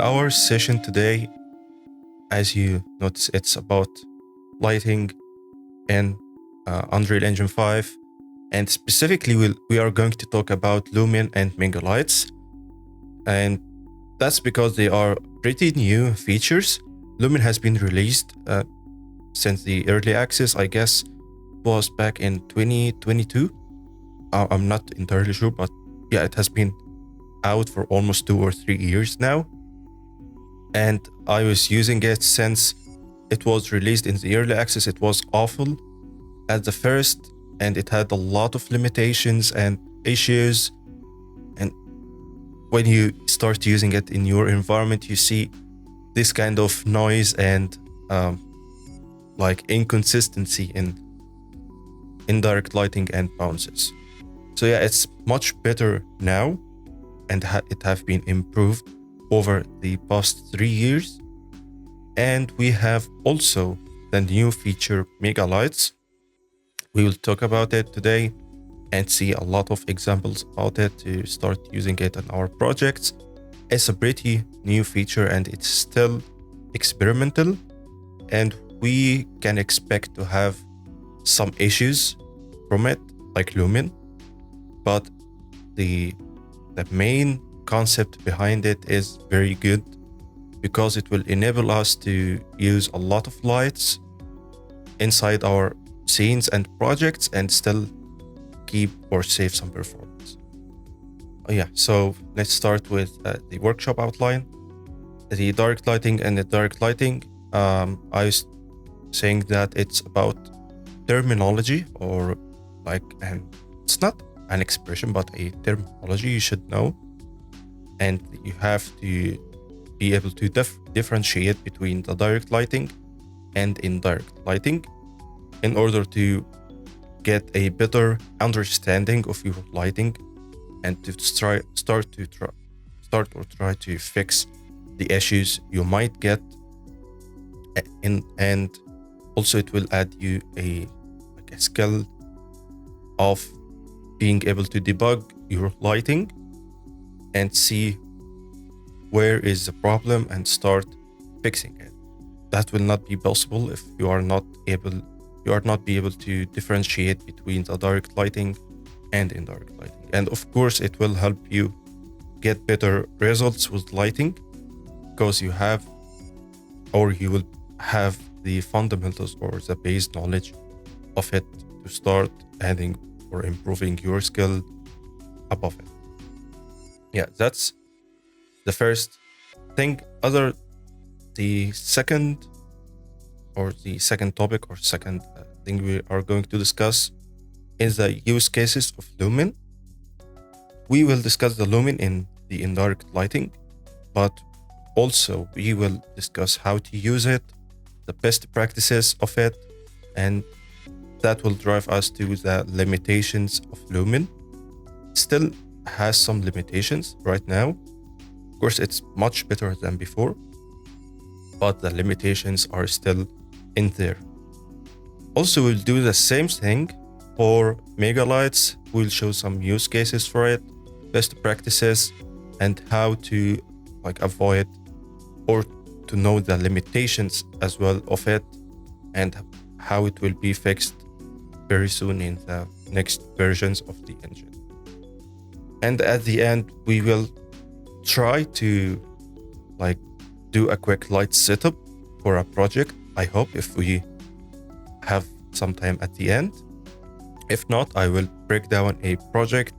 our session today, as you notice, it's about lighting in Unreal Engine 5. And specifically, we are going to talk about Lumen and Mega Lights. And that's because they are pretty new features. Lumen has been released since the early access, I guess, was back in 2022. I'm not entirely sure, but yeah, it has been out for almost 2 or 3 years now. And I was using it since it was released in the early access. It was awful at the first, and it had a lot of limitations and issues. And when you start using it in your environment, you see this kind of noise and like inconsistency in indirect lighting and bounces. So yeah, it's much better now, and it have been improved over the past 3 years. And we have also the new feature Megalights. We will talk about it today and see a lot of examples about it to start using it in our projects. It's a pretty new feature and it's still experimental, and we can expect to have some issues from it, like Lumen. But the main concept behind it is very good, because it will enable us to use a lot of lights inside our scenes and projects and still keep or save some performance. So let's start with the workshop outline. The direct lighting and the direct lighting, I was saying that it's about terminology, or it's not an expression, but a terminology you should know. And you have to be able to differentiate between the direct lighting and indirect lighting in order to get a better understanding of your lighting and to try to fix the issues you might get. And also it will add you a skill of being able to debug your lighting and see where is the problem and start fixing it. That will not be possible if you are not be able to differentiate between the direct lighting and indirect lighting. And of course, it will help you get better results with lighting, because you will have the fundamentals or the base knowledge of it to start adding or improving your skill above it. Yeah, that's the first thing. The second topic or second thing we are going to discuss is the use cases of Lumen. We will discuss the Lumen in the indirect lighting, but also we will discuss how to use it, the best practices of it, and that will drive us to the limitations of Lumen. Still has some limitations right now. Of course, it's much better than before, but the limitations are still in there. Also, we'll do the same thing for Megalights. We'll show some use cases for it, best practices, and how to avoid or to know the limitations as well of it, and how it will be fixed very soon in the next versions of the engine. And at the end, we will try to do a quick light setup for a project. I hope, if we have some time at the end. If not, I will break down a project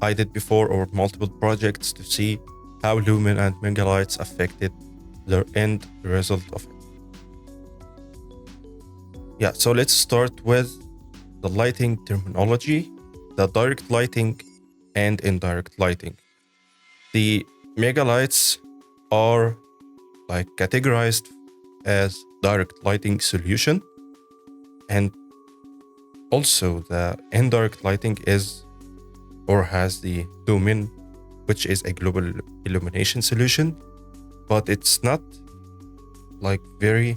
I did before or multiple projects to see how Lumen and Megalights affected the end result of it. Yeah, so let's start with the lighting terminology, the direct lighting and indirect lighting. The Megalights are categorized as direct lighting solution, and also the indirect lighting has the Lumen, which is a global illumination solution, but it's not very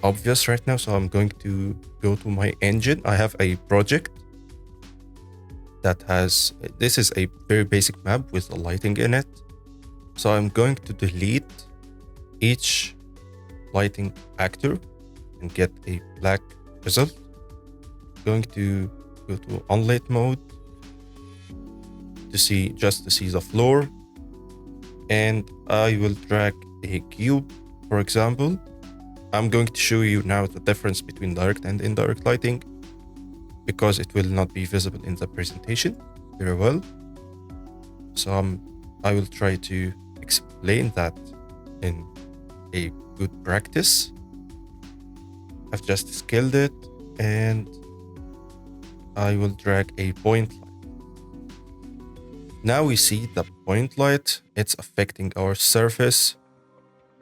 obvious right now. So I'm going to go to my engine. I have a project that this is a very basic map with the lighting in it. So I'm going to delete each lighting actor and get a black result. Going to go to unlit mode to see the floor, and I will drag a cube, for example. I'm going to show you now the difference between direct and indirect lighting because it will not be visible in the presentation very well. So I will try to explain that in a good practice. I've just scaled it and I will drag a point light. Now we see the point light, it's affecting our surface,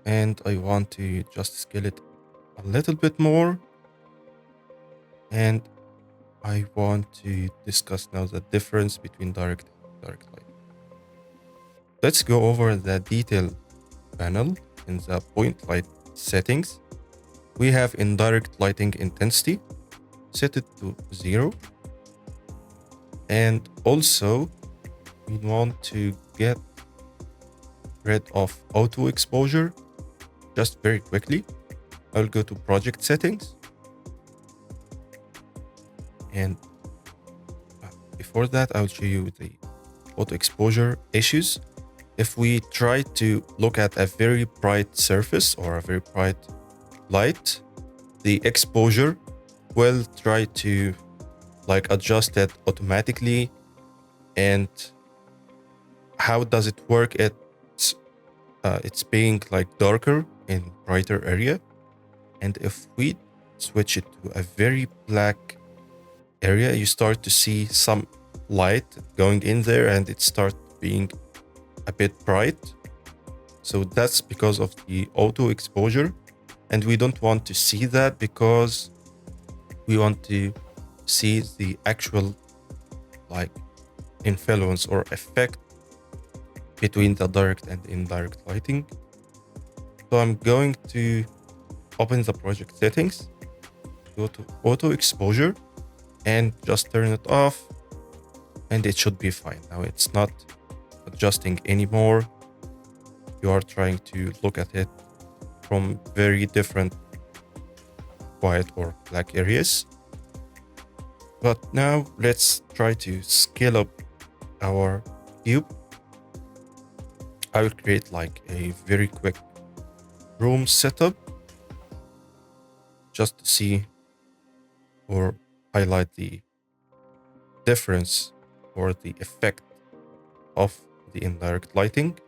and I want to just scale it a little bit more. And I want to discuss now the difference between direct and indirect lighting. Let's go over the detail panel. In the point light settings, we have indirect lighting intensity, set it to 0. And also we want to get rid of auto exposure just very quickly. I'll go to project settings. And before that, I'll show you the auto exposure issues. If we try to look at a very bright surface or a very bright light, the exposure will try to adjust it automatically. And how does it work? It's being darker in brighter area. And if we switch it to a very black area, you start to see some light going in there and it starts being a bit bright. So that's because of the auto exposure, and we don't want to see that because we want to see the actual influence or effect between the direct and indirect lighting. So I'm going to open the project settings, go to auto exposure and just turn it off, and it should be fine. Now it's not adjusting anymore. You are trying to look at it from very different white or black areas. But now let's try to scale up our cube. I will create a very quick room setup just to see or highlight the difference or the effect of the indirect lighting.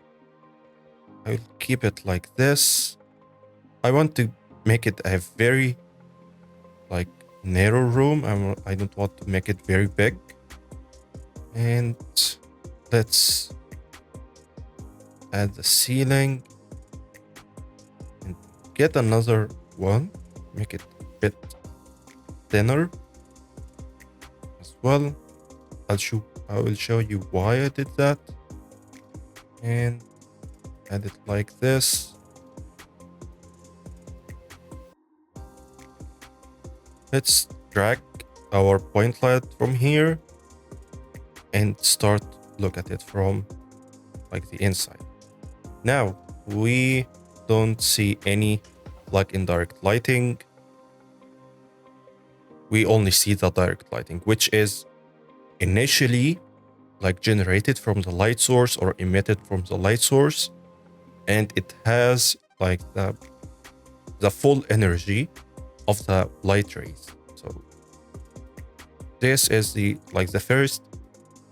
I will keep it like this. I want to make it a very narrow room. I don't want to make it very big. And let's add the ceiling and get another one, make it a bit thinner as well. I will show you why I did that, and add it like this. Let's drag our point light from here and start look at it from the inside. Now we don't see any indirect lighting. We only see the direct lighting, which is initially generated from the light source or emitted from the light source, and it has the full energy of the light rays. So this is the first,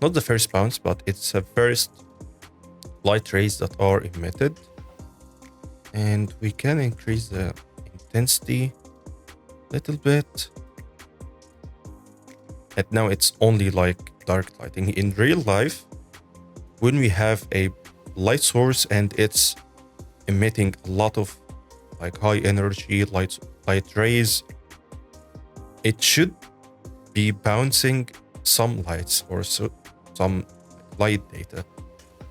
not the first bounce, but it's the first light rays that are emitted. And we can increase the intensity a little bit. And now it's only direct lighting. In real life, when we have a light source and it's emitting a lot of high energy light rays, it should be bouncing some lights or some light data.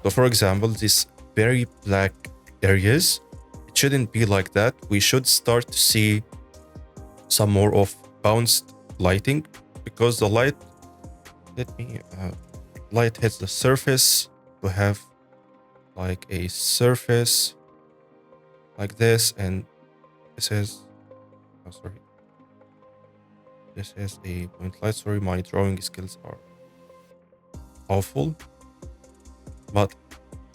So for example, these very black areas, it shouldn't be like that. We should start to see some more of bounced lighting, because the light hits the surface to have like a surface like this, and this is, oh, sorry, this is a point light. Sorry, my drawing skills are awful. But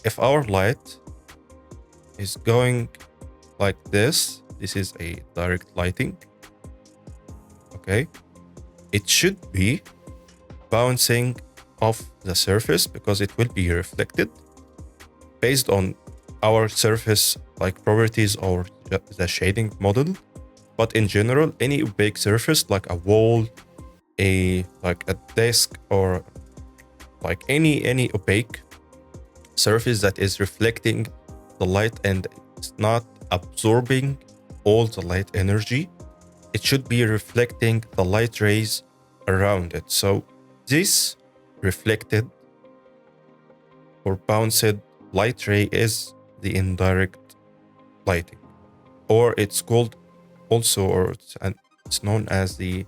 if our light is going like this is a direct lighting, okay? It should be bouncing off the surface because it will be reflected based on our surface like properties or the shading model. But in general, any opaque surface like a wall, like a desk, or like any opaque surface that is reflecting the light and it's not absorbing all the light energy, it should be reflecting the light rays around it. So this reflected or bounced light ray is the indirect lighting, or it's called also, or it's known as the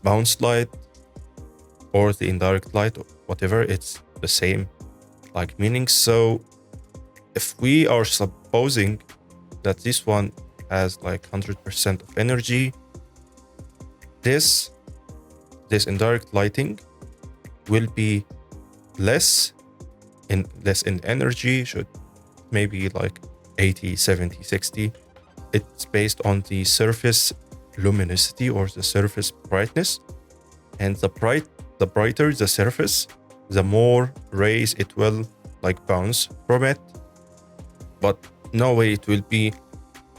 bounce light or the indirect light, or whatever. It's the same like meaning. So if we are supposing that this one has like 100% of energy, this indirect lighting will be less in energy, should maybe like 80, 70, 60. It's based on the surface luminosity or the surface brightness, and the brighter the surface, the more rays it will like bounce from it. But no way it will be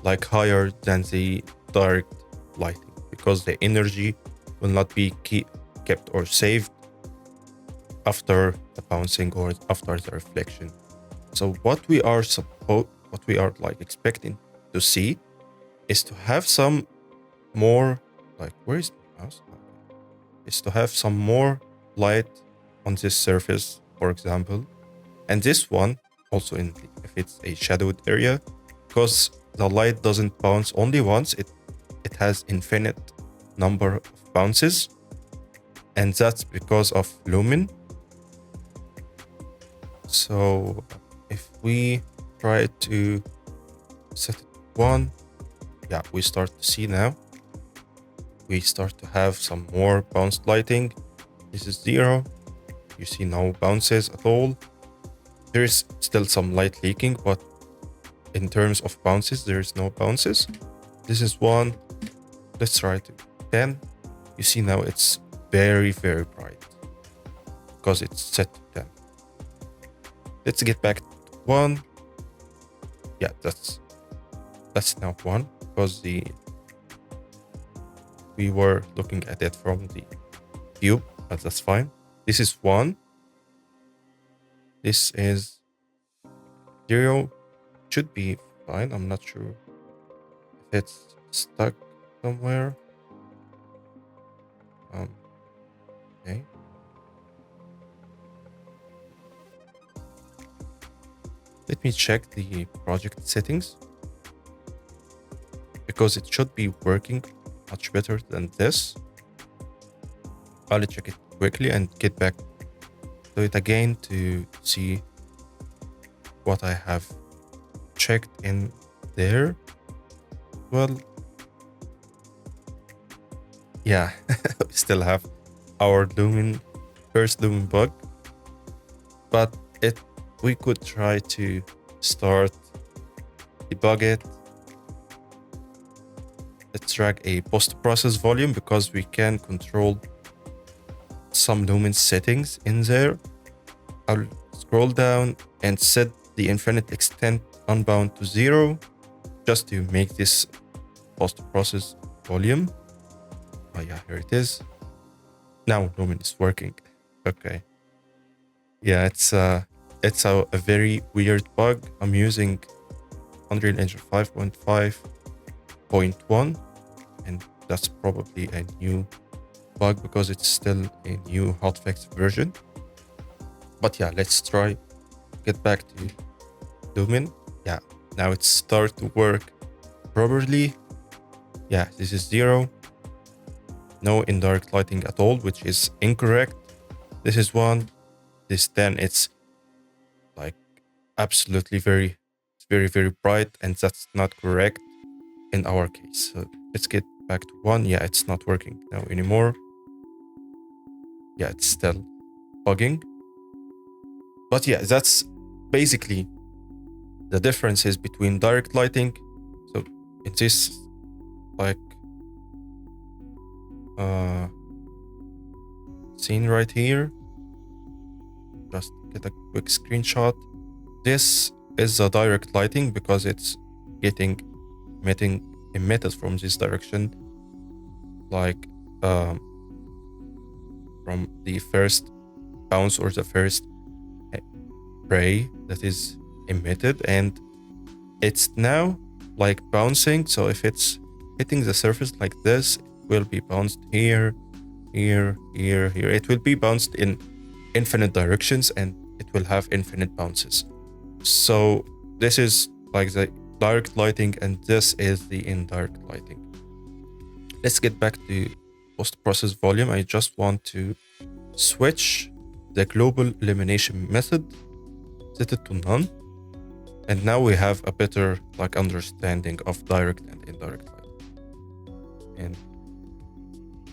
like higher than the direct lighting, because the energy will not be kept or saved after the bouncing or after the reflection. So what we are like expecting to see is to have some more, like, where is the mouse? Is to have some more light on this surface, for example, and this one also if it's a shadowed area, because the light doesn't bounce only once, it has infinite number of bounces, and that's because of lumen. So if we try to set it 1, yeah, we start to see now. We start to have some more bounced lighting. This is 0. You see no bounces at all. There is still some light leaking, but in terms of bounces, there is no bounces. This is 1. Let's try to 10. You see now it's very, very bright because it's set to 10. Let's get back to 1. Yeah, that's now 1 because we were looking at it from the cube, but that's fine. This is 1. This is 0. Should be fine. I'm not sure if it's stuck somewhere. Okay. Let me check the project settings, because it should be working much better than this. I'll check it quickly and get back to it again to see what I have checked in there. Well, yeah, we still have our first lumen bug, but we could try to start debug it. Let's drag a post-process volume because we can control some lumen settings in there. I'll scroll down and set the infinite extent unbound to 0 just to make this post-process volume. Oh yeah, here it is. Now lumen is working. Okay. Yeah, it's a very weird bug. I'm using Unreal Engine 5.5.1, and that's probably a new bug because it's still a new hotfix version. But yeah, let's try get back to lumen. Yeah, now it's start to work properly. Yeah, this is 0. No indirect lighting at all, which is incorrect. This is 1. This 10, it's like absolutely very bright, and that's not correct in our case. So let's get back to 1. Yeah, it's not working now anymore. Yeah, it's still bugging. But yeah, that's basically the differences between direct lighting. So in this like scene right here, just get a quick screenshot. This is the direct lighting because it's getting emitted from this direction, like from the first bounce or the first ray that is emitted, and it's now like bouncing. So if it's hitting the surface like this, it will be bounced here, here. It will be bounced in infinite directions, and it will have infinite bounces. So this is like the direct lighting, and this is the indirect lighting. Let's get back to post-process volume. I just want to switch the global illumination method, set it to none, and now we have a better like understanding of direct and indirect lighting. And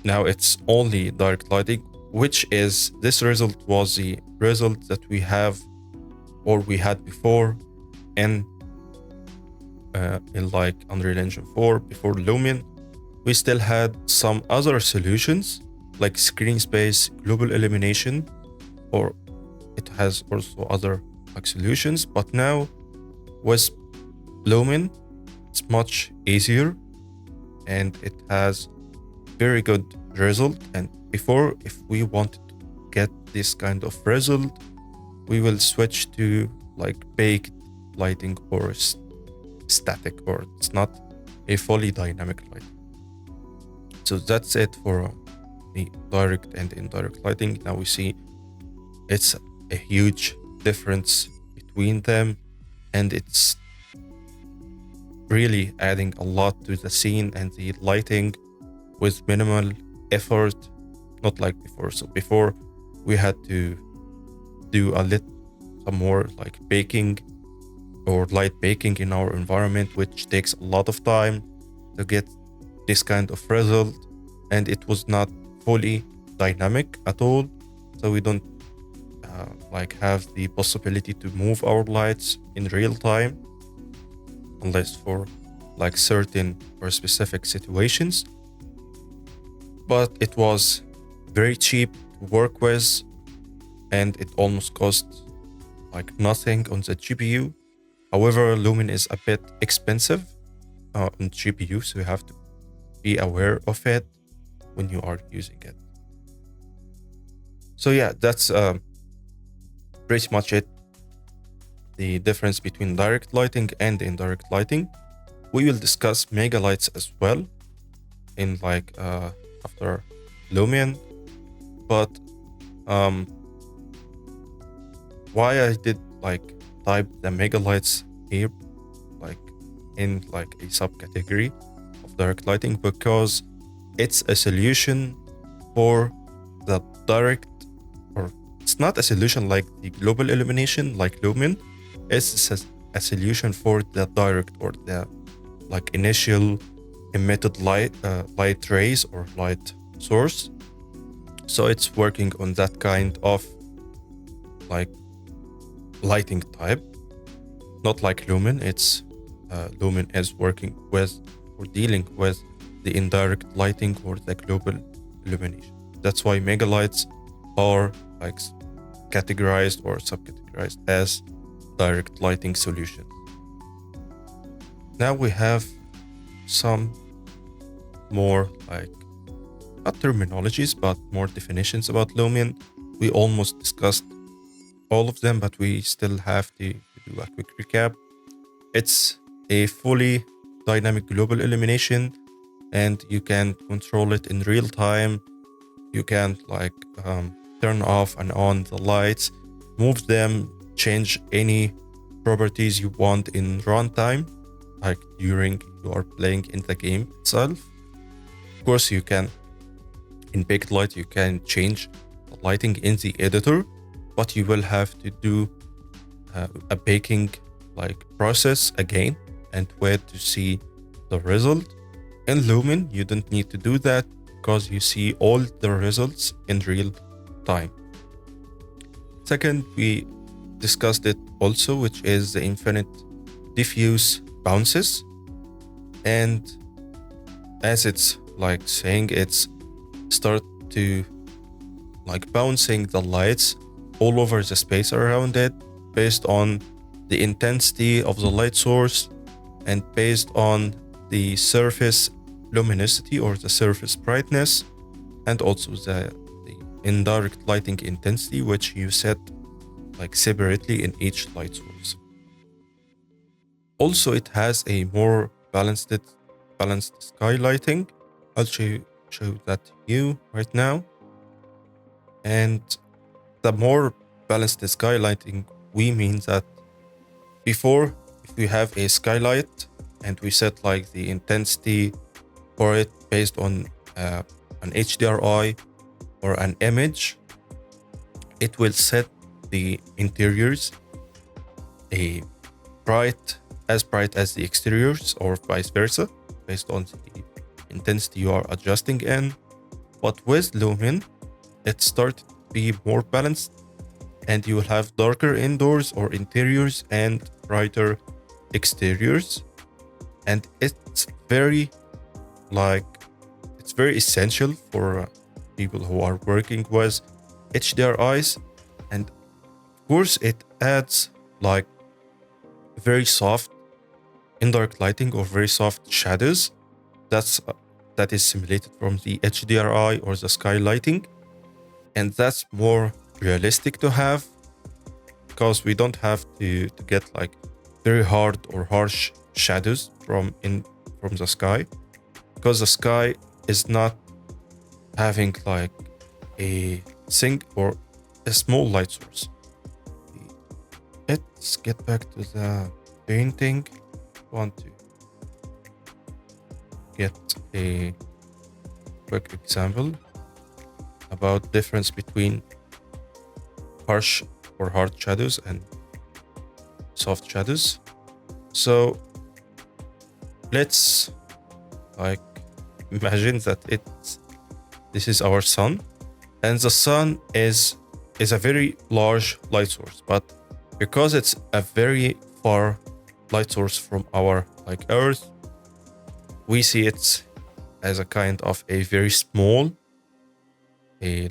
now it's only direct lighting, which is this result was the result that we have or we had before in like Unreal Engine 4 before Lumen. We still had some other solutions like screen space, global illumination, or it has also other like solutions. But now with Lumen, it's much easier and it has very good result. And before, if we wanted to get this kind of result, we will switch to like baked lighting or static, or it's not a fully dynamic light. So that's it for the direct and indirect lighting. Now we see it's a huge difference between them, and it's really adding a lot to the scene and the lighting with minimal effort, not like before. So before we had to do some more like baking or light baking in our environment, which takes a lot of time to get this kind of result, and it was not fully dynamic at all. So we don't like have the possibility to move our lights in real time unless for like certain or specific situations. But it was very cheap to work with, and it almost cost like nothing on the GPU. However, Lumen is a bit expensive on GPU, so you have to be aware of it when you are using it. So yeah, that's pretty much it. The difference between direct lighting and indirect lighting. We will discuss Megalights as well in like after Lumen, but why I did like type the Megalights here like in like a subcategory of direct lighting, because it's a solution for the direct, or it's not a solution like the global illumination like Lumen. It's a solution for the direct or the like initial emitted light rays or light source. So it's working on that kind of like lighting type, not like Lumen. It's Lumen is working with or dealing with the indirect lighting or the global illumination. That's why Megalights are like categorized or subcategorized as direct lighting solutions. Now we have some more like not terminologies but more definitions about Lumen. We almost discussed all of them, but we still have to do a quick recap. It's a fully dynamic global illumination, and you can control it in real time. You can like turn off and on the lights, move them, change any properties you want in runtime, like during you are playing in the game itself. Of course, you can in Baked Light you can change the lighting in the editor, but you will have to do a baking like process again and wait to see the result. In Lumen, you don't need to do that because you see all the results in real time. Second, we discussed it also, which is the infinite diffuse bounces. And as it's like saying, it's start to like bouncing the lights all over the space around it based on the intensity of the light source and based on the surface luminosity or the surface brightness, and also the indirect lighting intensity, which you set like separately in each light source. Also, it has a more balanced sky lighting. I'll show that to you right now. And the more balanced sky lighting, we mean that before, if we have a skylight and we set like the intensity for it based on an HDRI or an image, it will set the interiors as bright as the exteriors or vice versa based on the intensity you are adjusting in. But with Lumen, it started to be more balanced and you will have darker indoors or interiors and brighter exteriors. And it's very essential for people who are working with HDRIs. And of course, it adds like very soft indirect lighting or very soft shadows that is simulated from the HDRI or the sky lighting. And that's more realistic to have because we don't have to get like very hard or harsh shadows from the sky, because the sky is not having like a small light source. Let's get back to the painting. I want to get a quick example about difference between harsh or hard shadows and soft shadows. So let's like imagine that this is our sun, and the sun is a very large light source, but because it's a very far light source from our like Earth, we see it as a kind of a very small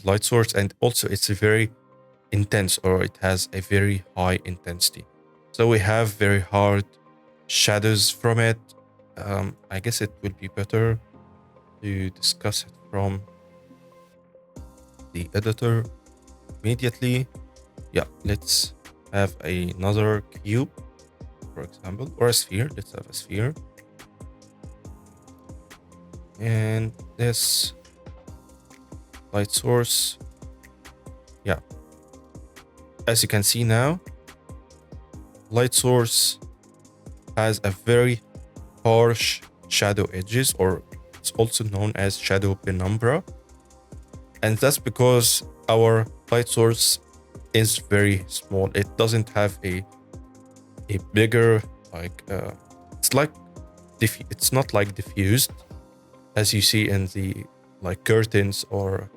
light source, and also it's a very intense, or it has a very high intensity. So we have very hard shadows from it. I guess it will be better to discuss it from the editor immediately. Yeah, let's have another cube, for example, or a sphere. Let's have a sphere. And this light source, yeah. As you can see now, light source has a very harsh shadow edges, or it's also known as shadow penumbra. And that's because our light source is very small. It doesn't have a bigger it's not like diffused as you see in the like curtains, or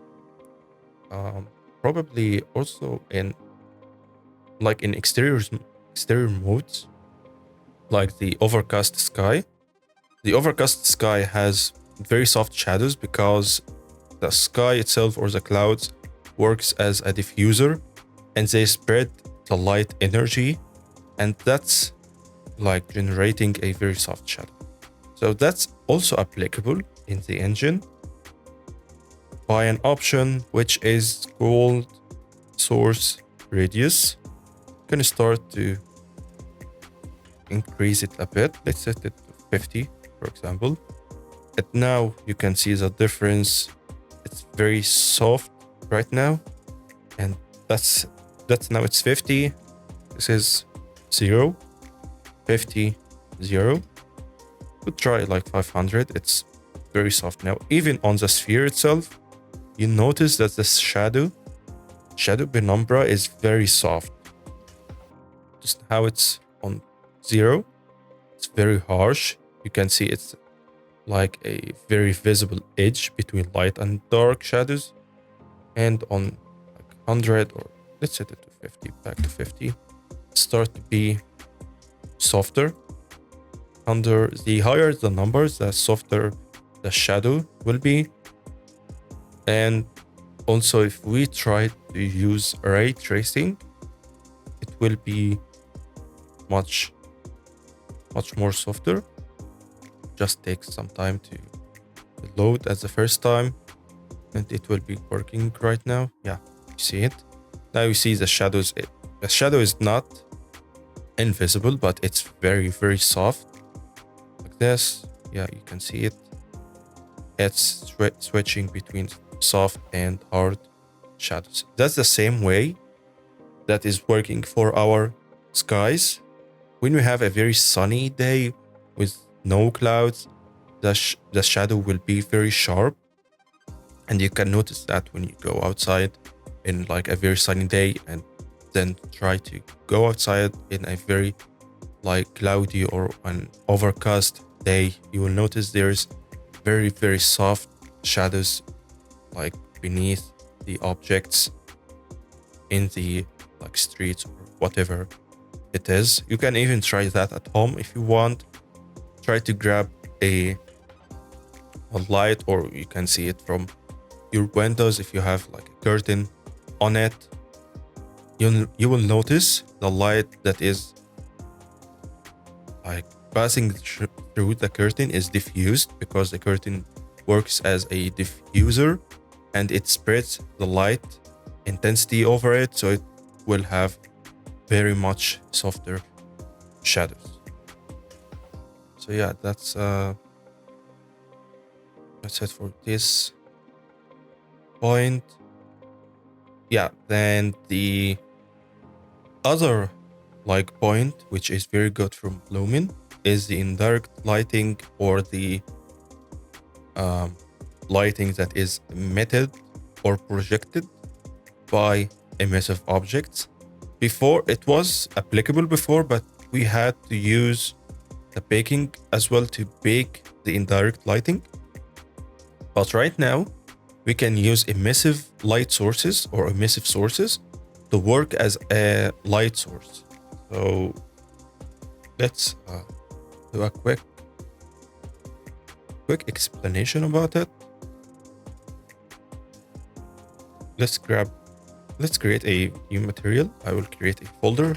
probably also in exterior modes, like the overcast sky. The overcast sky has very soft shadows because the sky itself or the clouds works as a diffuser, and they spread the light energy, and that's like generating a very soft shadow. So that's also applicable in the engine by an option which is called source radius. I'm gonna start to increase it a bit. Let's set it to 50, for example. And now you can see the difference. It's very soft right now, and that's now it's 50. This is 0, 50, 0. We'll try like 500. It's very soft now. Even on the sphere itself, you notice that the shadow penumbra is very soft. notice how it's on 0. It's very harsh. You can see it's like a very visible edge between light and dark shadows. And on like 100, or let's set it to 50, back to 50, start to be softer. Under the higher the numbers, the softer the shadow will be. And also, if we try to use ray tracing, it will be much more softer. Just takes some time to load as the first time, and it will be working right now. Yeah, you see it. Now you see the shadows. The shadow is not invisible, but it's very, very soft. Like this. Yeah, you can see it. It's switching between soft and hard shadows. That's the same way that is working for our skies. When we have a very sunny day with no clouds, the shadow will be very sharp. And you can notice that when you go outside in like a very sunny day and then try to go outside in a very like cloudy or an overcast day, you will notice there's very, very soft shadows like beneath the objects in the like streets or whatever it is. You can even try that at home if you want. Try to grab a light, or you can see it from your windows if you have like a curtain on it. You will notice the light that is like passing through the curtain is diffused, because the curtain works as a diffuser and it spreads the light intensity over it, so it will have very much softer shadows. So yeah, that's it for this point. Yeah, then the other like point, which is very good from Lumen, is the indirect lighting, or the lighting that is emitted or projected by emissive objects. Before, it was applicable before, but we had to use the baking as well to bake the indirect lighting. But right now, we can use emissive light sources or emissive sources to work as a light source. So let's do a quick explanation about it. Let's create a new material. I will create a folder,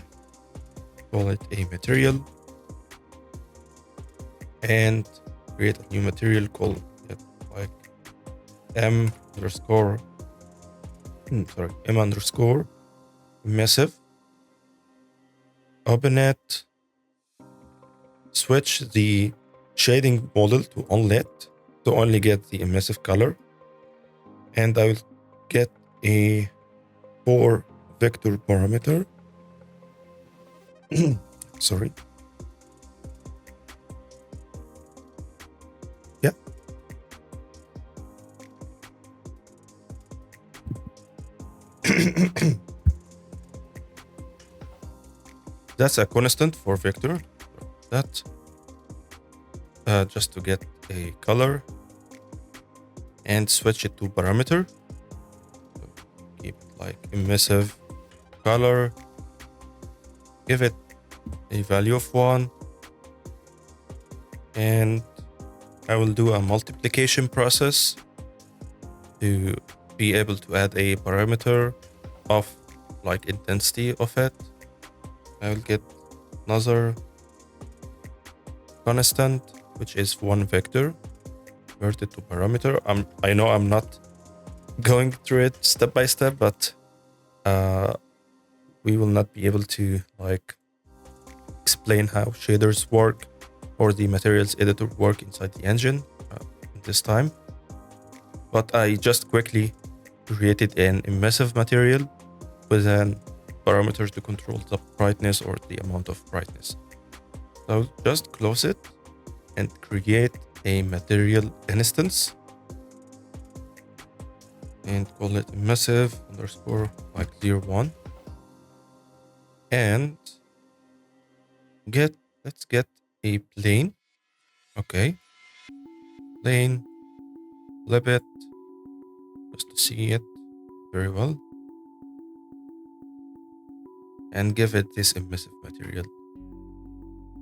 call it a material, and create a new material called like m underscore emissive. Open it, switch the shading model to unlit to only get the emissive color, and I will get a 4 vector parameter. Sorry. Yeah. That's a constant for vector. That just to get a color, and switch it to parameter. So keep it like emissive color. Give it a value of 1, and I will do a multiplication process to be able to add a parameter of like intensity of it. I will get another constant, which is 1 vector, converted to parameter. I know I'm not going through it step by step, but we will not be able to like explain how shaders work or the materials editor work inside the engine this time. But I just quickly created an emissive material with an parameter to control the brightness or the amount of brightness. So just close it and create a material instance and call it emissive underscore like 01. And let's get a plane. Okay, plane, flip it just to see it very well, and give it this emissive material.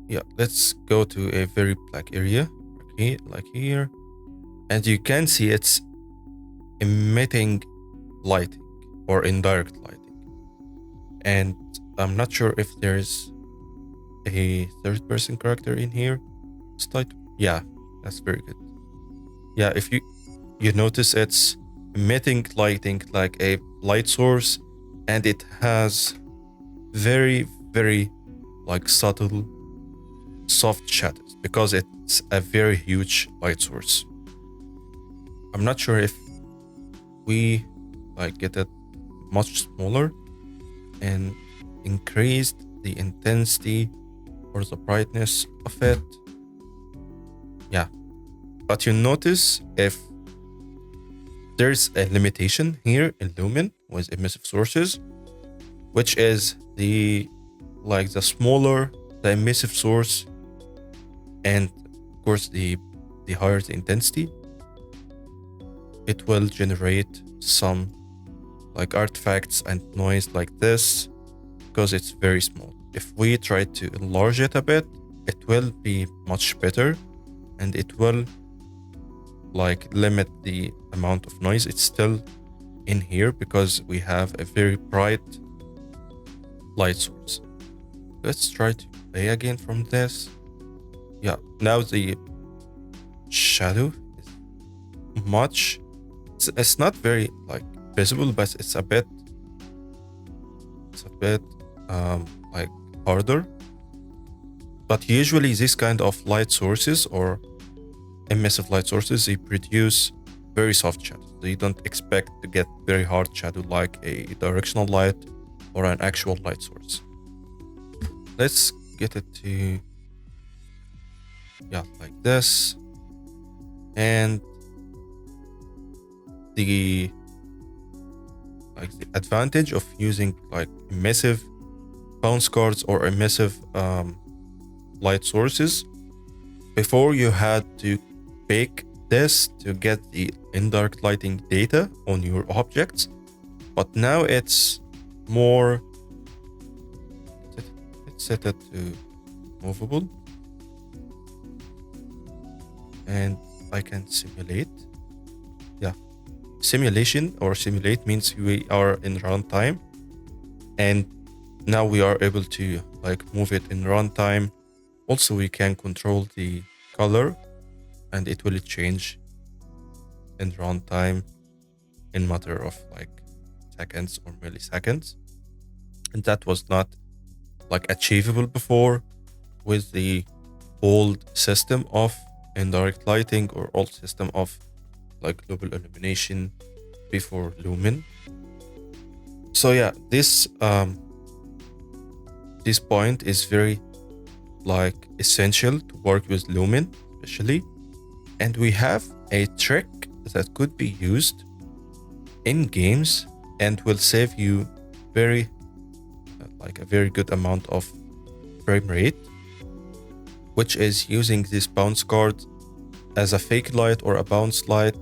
Yeah, let's go to a very black area, okay, like here, and you can see it's emitting lighting or indirect lighting. And I'm not sure if there's a third person character in here. Yeah, that's very good. Yeah, if you notice it's emitting lighting like a light source, and it has very, very like subtle soft shadows because it's a very huge light source. I'm not sure if we like get it much smaller and increased the intensity or the brightness of it. Yeah, but you notice if there's a limitation here in Lumen with emissive sources, which is the smaller the emissive source, and of course the higher the intensity, it will generate some like artifacts and noise like this because it's very small. If we try to enlarge it a bit, it will be much better, and it will like limit the amount of noise. It's still in here because we have a very bright light source. Let's try to play again from this. Yeah, now the shadow is much, it's not very like visible, but it's a bit like harder. But usually this kind of light sources or emissive light sources, they produce very soft shadows. So you don't expect to get very hard shadow like a directional light or an actual light source. Let's get it to, yeah, like this. And the advantage of using like emissive bounce cards or emissive light sources, before you had to bake this to get the indirect lighting data on your objects, but now it's more, let's set it to movable, and I can simulate. Yeah, simulation or simulate means we are in runtime, and now we are able to like move it in runtime. Also, we can control the color, and it will change in runtime in matter of like seconds or milliseconds. And that was not like achievable before with the old system of indirect lighting or old system of like global illumination before Lumen. So yeah, this point is very like essential to work with Lumen especially. And we have a trick that could be used in games and will save you very like a very good amount of frame rate, which is using this bounce card as a fake light or a bounce light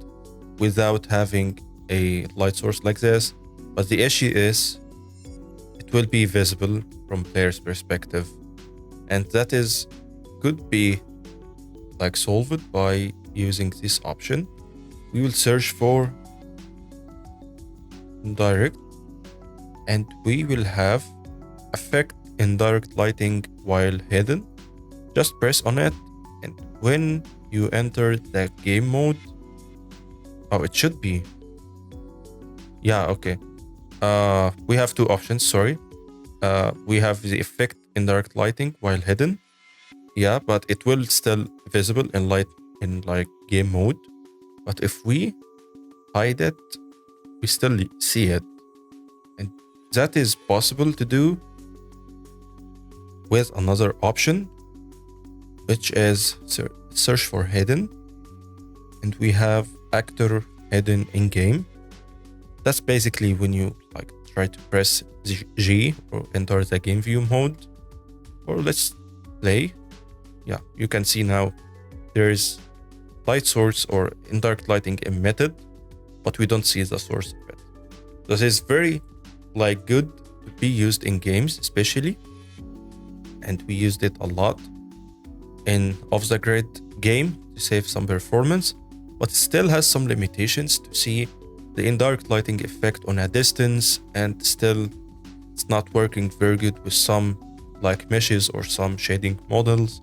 without having a light source like this. But the issue is it will be visible from player's perspective, and that is could be like solved by using this option. We will search for indirect, and we will have affect indirect lighting while hidden. Just press on it, and when you enter the game mode, oh, it should be, yeah, okay. We have two options, sorry. We have the effect indirect lighting while hidden. Yeah, but it will still visible in like game mode. But if we hide it, we still see it. And that is possible to do with another option, which is search for hidden. And we have actor hidden in game. That's basically when you like try to press G or enter the game view mode. Or let's play, yeah, you can see now there is light source or indirect lighting emitted, but we don't see the source of it. This is very like good to be used in games especially, and we used it a lot in off the grid game to save some performance, but it still has some limitations to see the indirect lighting effect on a distance, and still it's not working very good with some like meshes or some shading models,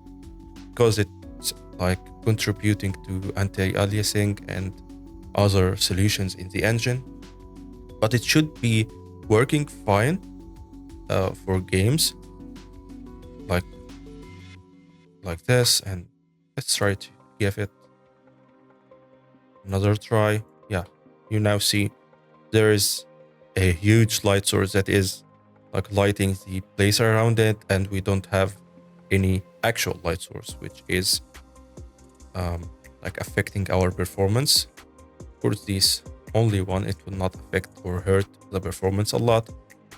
because it's like contributing to anti-aliasing and other solutions in the engine. But it should be working fine for games like this. And let's try to give it another try. Yeah, you now see there is a huge light source that is like lighting the place around it, and we don't have any actual light source, which is like affecting our performance. Of course, this only one, it will not affect or hurt the performance a lot,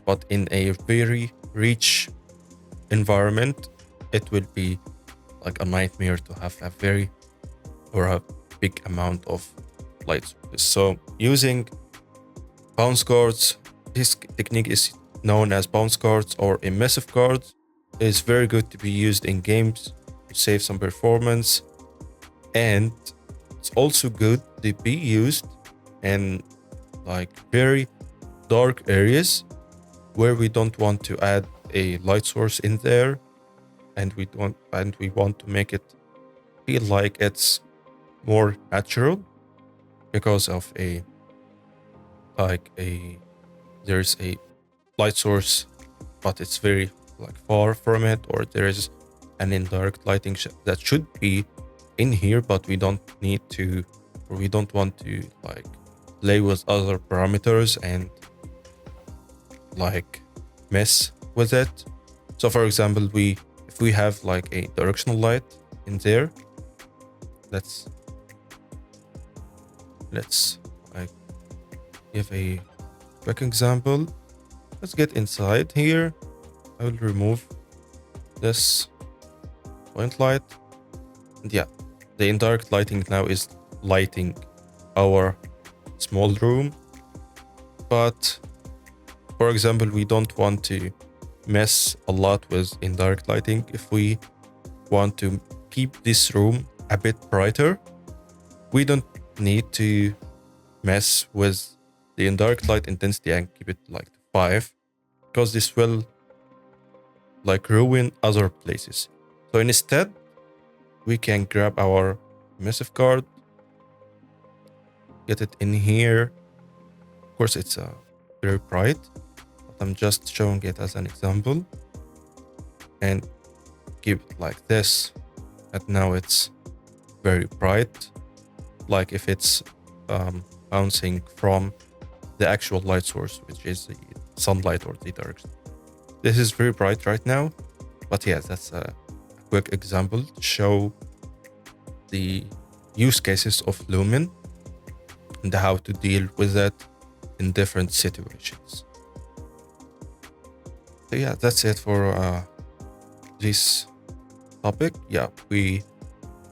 but in a very rich environment, it will be like a nightmare to have a big amount of light sources. So using bounce cards, this technique is known as bounce cards or emissive cards, is very good to be used in games to save some performance. And it's also good to be used in like very dark areas where we don't want to add a light source in there, and we want to make it feel like it's more natural because of there's a light source, but it's very like far from it, or there is an indirect lighting that should be in here, but we don't need to, or we don't want to like play with other parameters and like mess with it. So for example, if we have like a directional light in there, let's like give a quick example. Let's get inside here. I will remove this point light, and yeah, the indirect lighting now is lighting our small room. But for example, we don't want to mess a lot with indirect lighting. If we want to keep this room a bit brighter, we don't need to mess with the indirect light intensity and keep it like 5, because this will like ruin other places. So instead, we can grab our emissive card, get it in here. Of course, it's very bright, but I'm just showing it as an example, and keep it like this. And now it's very bright, like if it's bouncing from the actual light source, which is the sunlight or the direction. This is very bright right now, but yeah, that's a quick example to show the use cases of Lumen and how to deal with it in different situations. So yeah, that's it for this topic. Yeah, we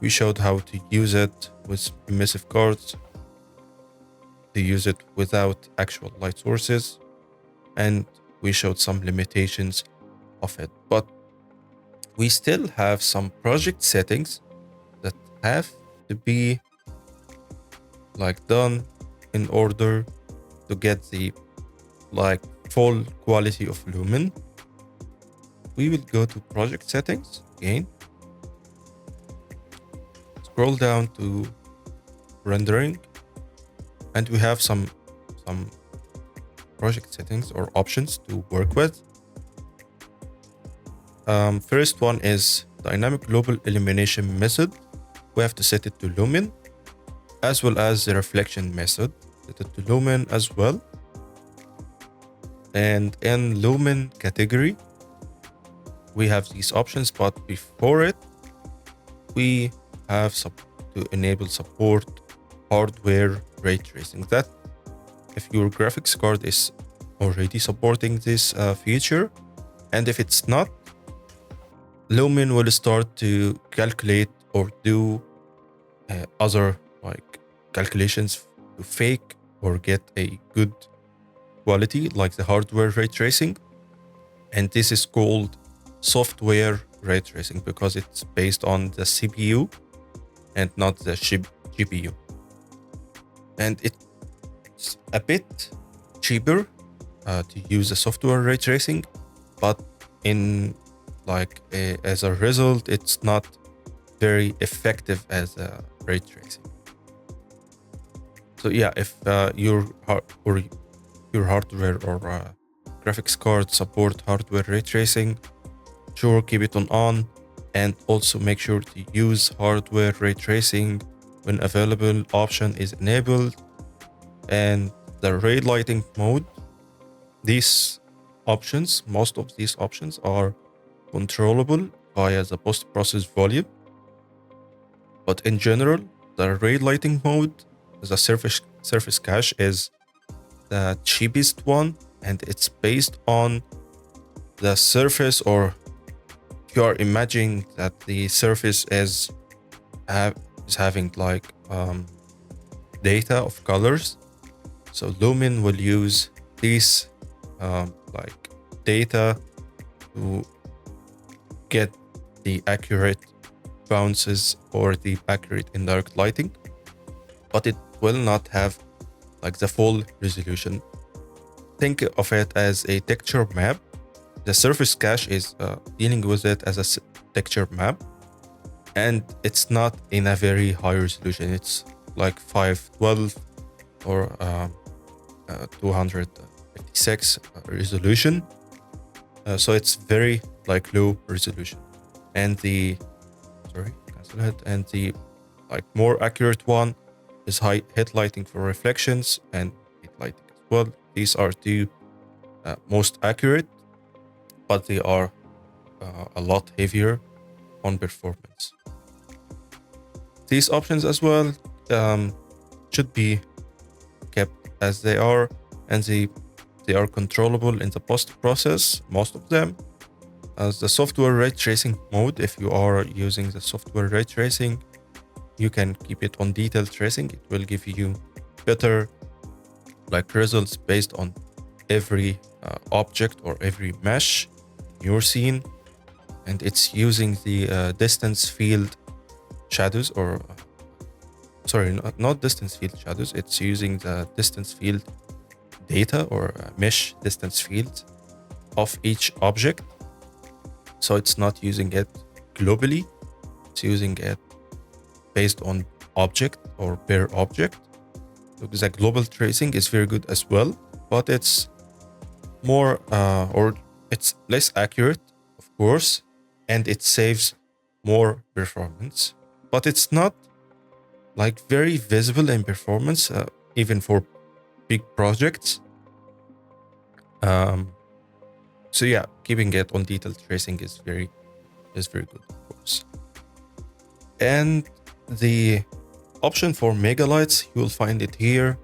showed how to use it with emissive cards, to use it without actual light sources, and we showed some limitations of it. But we still have some project settings that have to be like done in order to get the like full quality of Lumen. We will go to project settings again, scroll down to rendering, and we have some project settings or options to work with. First one is dynamic global illumination method. We have to set it to Lumen, as well as the reflection method, set it to Lumen as well. And in Lumen category, we have these options, but before it, we have to enable support hardware ray tracing. That if your graphics card is already supporting this feature, and if it's not, Lumen will start to calculate or do other like calculations to fake or get a good quality, like the hardware ray tracing. And this is called software ray tracing because it's based on the CPU and not the GPU. And it's a bit cheaper to use the software ray tracing, but in like as a result, it's not very effective as a ray tracing. So yeah, if your hardware or graphics card support hardware ray tracing, sure, keep it on, and also make sure to use hardware ray tracing when available option is enabled. And the ray lighting mode, most of these options are controllable via the post-process volume. But in general, the ray lighting mode, the surface cache, is the cheapest one, and it's based on the surface, or if you are imagining that the surface is having like data of colors. So Lumen will use these like data to get the accurate bounces or the accurate indirect lighting, but it will not have like the full resolution. Think of it as a texture map. The surface cache is dealing with it as a texture map, and it's not in a very high resolution. It's like 512 or 256 resolution. So it's very like low resolution. And the like more accurate one is high head lighting for reflections and heat lighting as well. These are two most accurate, but they are a lot heavier on performance. These options as well should be kept as they are, and they are controllable in the post-process, most of them. As the software ray tracing mode, if you are using the software ray tracing, you can keep it on detail tracing. It will give you better like results based on every object or every mesh in your scene, and it's using the distance field shadows, or not distance field shadows. It's using the distance field data or mesh distance field of each object. So it's not using it globally. It's using it based on object or per object. So the global tracing is very good as well, but it's more or it's less accurate, of course, and it saves more performance, but it's not like very visible in performance, even for big projects. So yeah, keeping it on detail tracing is very good, of course. And the option for Megalights, you will find it here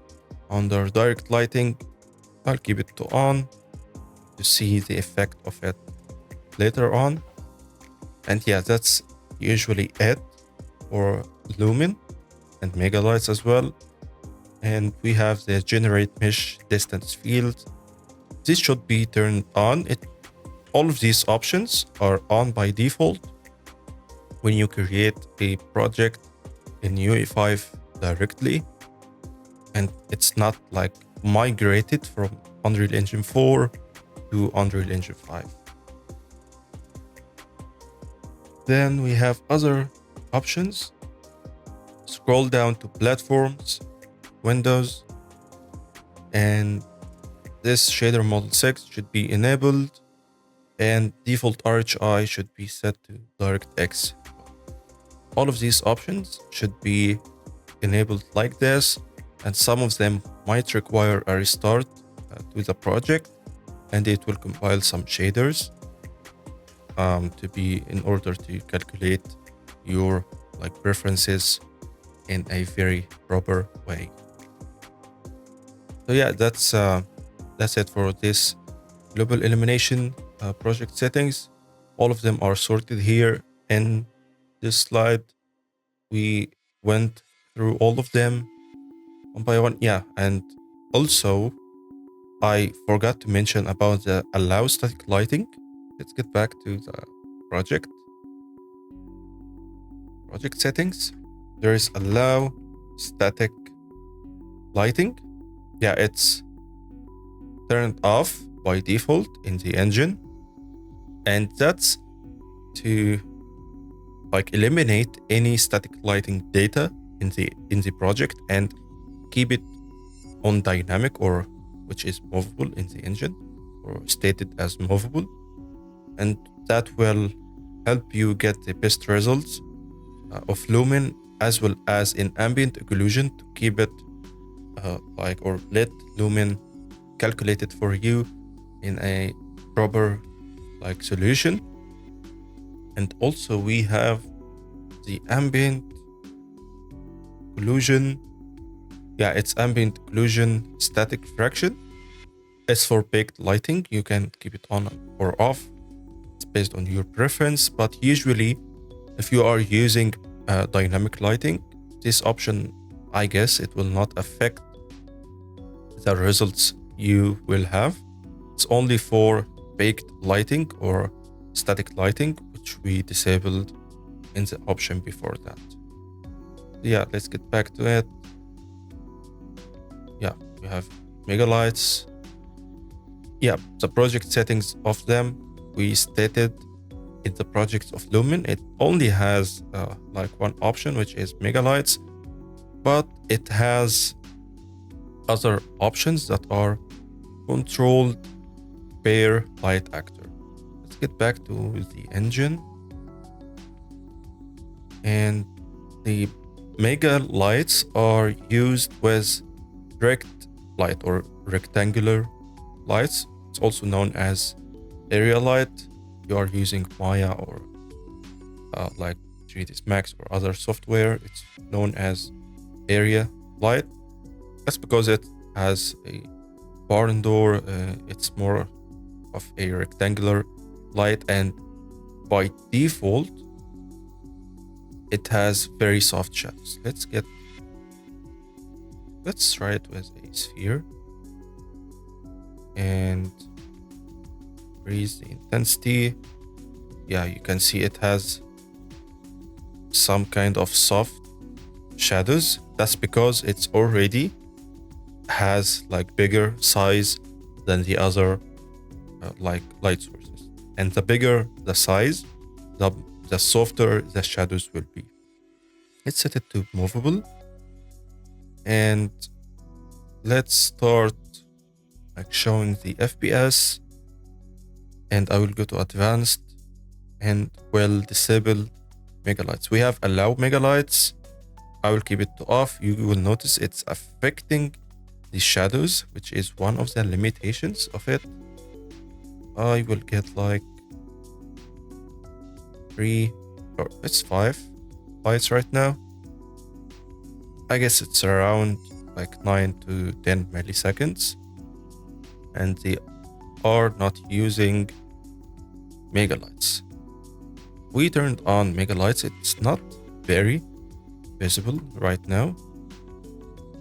under direct lighting. I'll keep it to on to see the effect of it later on. And yeah, that's usually it for Lumen and Megalights as well. And we have the generate mesh distance field. This should be turned on. All of these options are on by default when you create a project in UE5 directly, and it's not like migrated from Unreal Engine 4 to Unreal Engine 5. Then we have other options. Scroll down to platforms, Windows, and this shader model 6 should be enabled, and default RHI should be set to DirectX. All of these options should be enabled like this, and some of them might require a restart to the project, and it will compile some shaders in order to calculate your like preferences in a very proper way. So yeah, that's it for this global illumination project settings. All of them are sorted here in this slide. We went through all of them one by one. Yeah, and also I forgot to mention about the allow static lighting. Let's get back to the project settings. There is allow static lighting. Yeah, it's turned off by default in the engine, and that's to like eliminate any static lighting data in the project and keep it on dynamic, or which is movable in the engine, or stated as movable, and that will help you get the best results of Lumen, as well as in ambient occlusion, to keep it or let Lumen calculate it for you in a proper solution. And also we have the ambient occlusion. Yeah, it's ambient occlusion static fraction. As for baked lighting, you can keep it on or off. It's based on your preference, but usually if you are using dynamic lighting, this option, I guess it will not affect the results you will have. It's only for baked lighting or static lighting, which we disabled in the option before that. Yeah, let's get back to it. Yeah, we have Megalights. Yeah, the project settings of them, we stated in the projects of Lumen, it only has one option, which is Megalights, but it has other options that are controlled per light actor. Let's get back to the engine. And the Mega Lights are used with direct light or rectangular lights. It's also known as area light. You are using Maya or 3ds Max or other software, it's known as area light. That's because it has a barn door. It's more of a rectangular light, and by default it has very soft shadows. Let's try it with a sphere and increase the intensity. Yeah, you can see it has some kind of soft shadows. That's because it's already has bigger size than the other light sources, and the bigger the size, the softer the shadows will be. Let's set it to movable, and let's start showing the FPS, and I will go to advanced and will disable Megalights. We have allow Megalights. I will keep it to off. You will notice it's affecting the shadows, which is one of the limitations of it. I will get 3 or it's 5 lights right now. I guess it's around 9 to 10 milliseconds, and they are not using Megalights. We turned on Megalights. It's not very visible right now.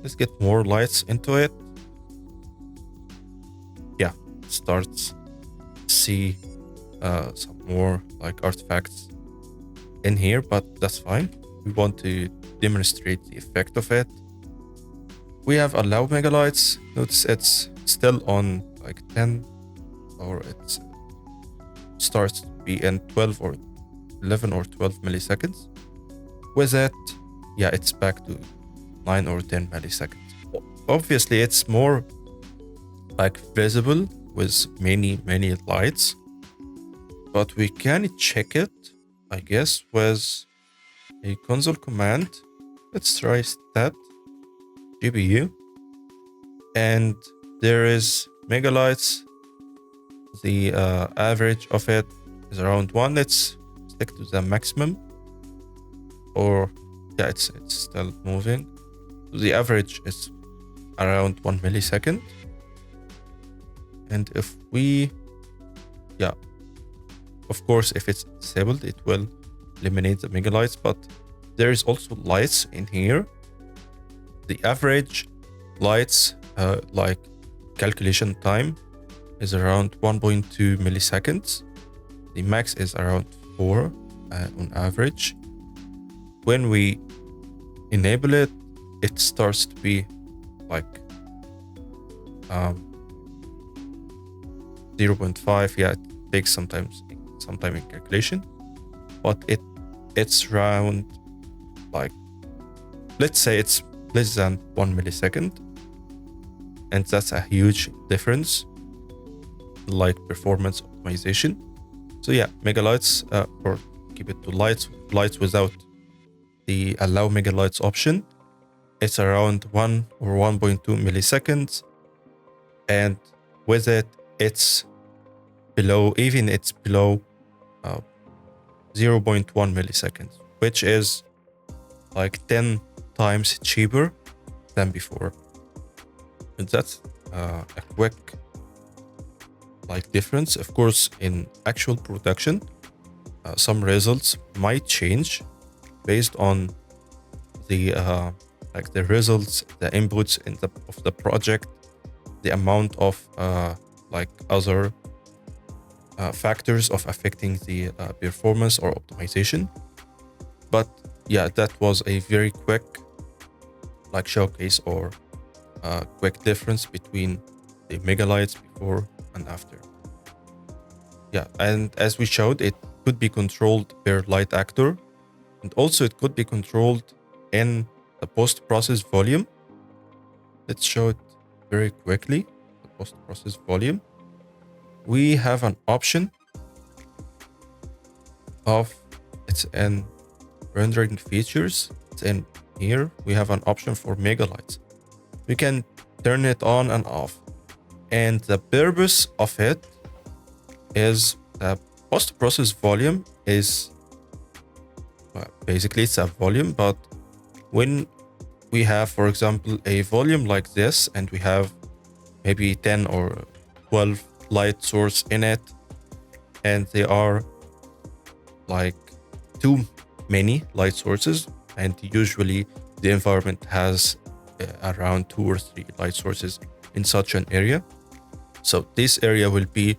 Let's get more lights into it. Yeah, it starts to see some more artifacts in here, but that's fine. We want to demonstrate the effect of it. We have allow Megalights. Notice it's still on 10, or it starts to be in 12 or 11 or 12 milliseconds. With it, yeah, it's back to 9 or 10 milliseconds. Obviously, it's more visible with many lights, but we can check it, I guess, with a console command. Let's try stat GPU, and there is Megalights. The average of it is around 1. Let's stick to the maximum, or yeah, it's still moving. The average is around 1 millisecond. And if we Of course, if it's disabled, it will eliminate the megalights, but there is also lights in here. The average lights like calculation time is around 1.2 milliseconds. The max is around 4 on average. When we enable it, it starts to be like 0.5. Yeah, it takes some time in calculation, but it's around, like, let's say it's less than 1 millisecond, and that's a huge difference, like performance optimization. So yeah, Megalights, or keep it to lights without the allow Megalights option, it's around 1 or 1.2 milliseconds, and with it, it's below 0.1 milliseconds, which is like 10 times cheaper than before. And that's a quick difference. Of course, in actual production, some results might change based on the results, the inputs of the project, the amount of other factors of affecting the performance or optimization. But yeah, that was a very quick showcase or quick difference between the Megalights before and after. Yeah, and as we showed, it could be controlled per light actor, and also it could be controlled in the post-process volume. Let's show it very quickly. The post-process volume. We have an option it's in rendering features. It's in here. We have an option for Megalights. We can turn it on and off. And the purpose of it is the post-process volume is, basically it's a volume, but when we have, for example, a volume like this, and we have maybe 10 or 12 light source in it, and they are too many light sources, and usually the environment has around 2 or 3 light sources in such an area. So this area will be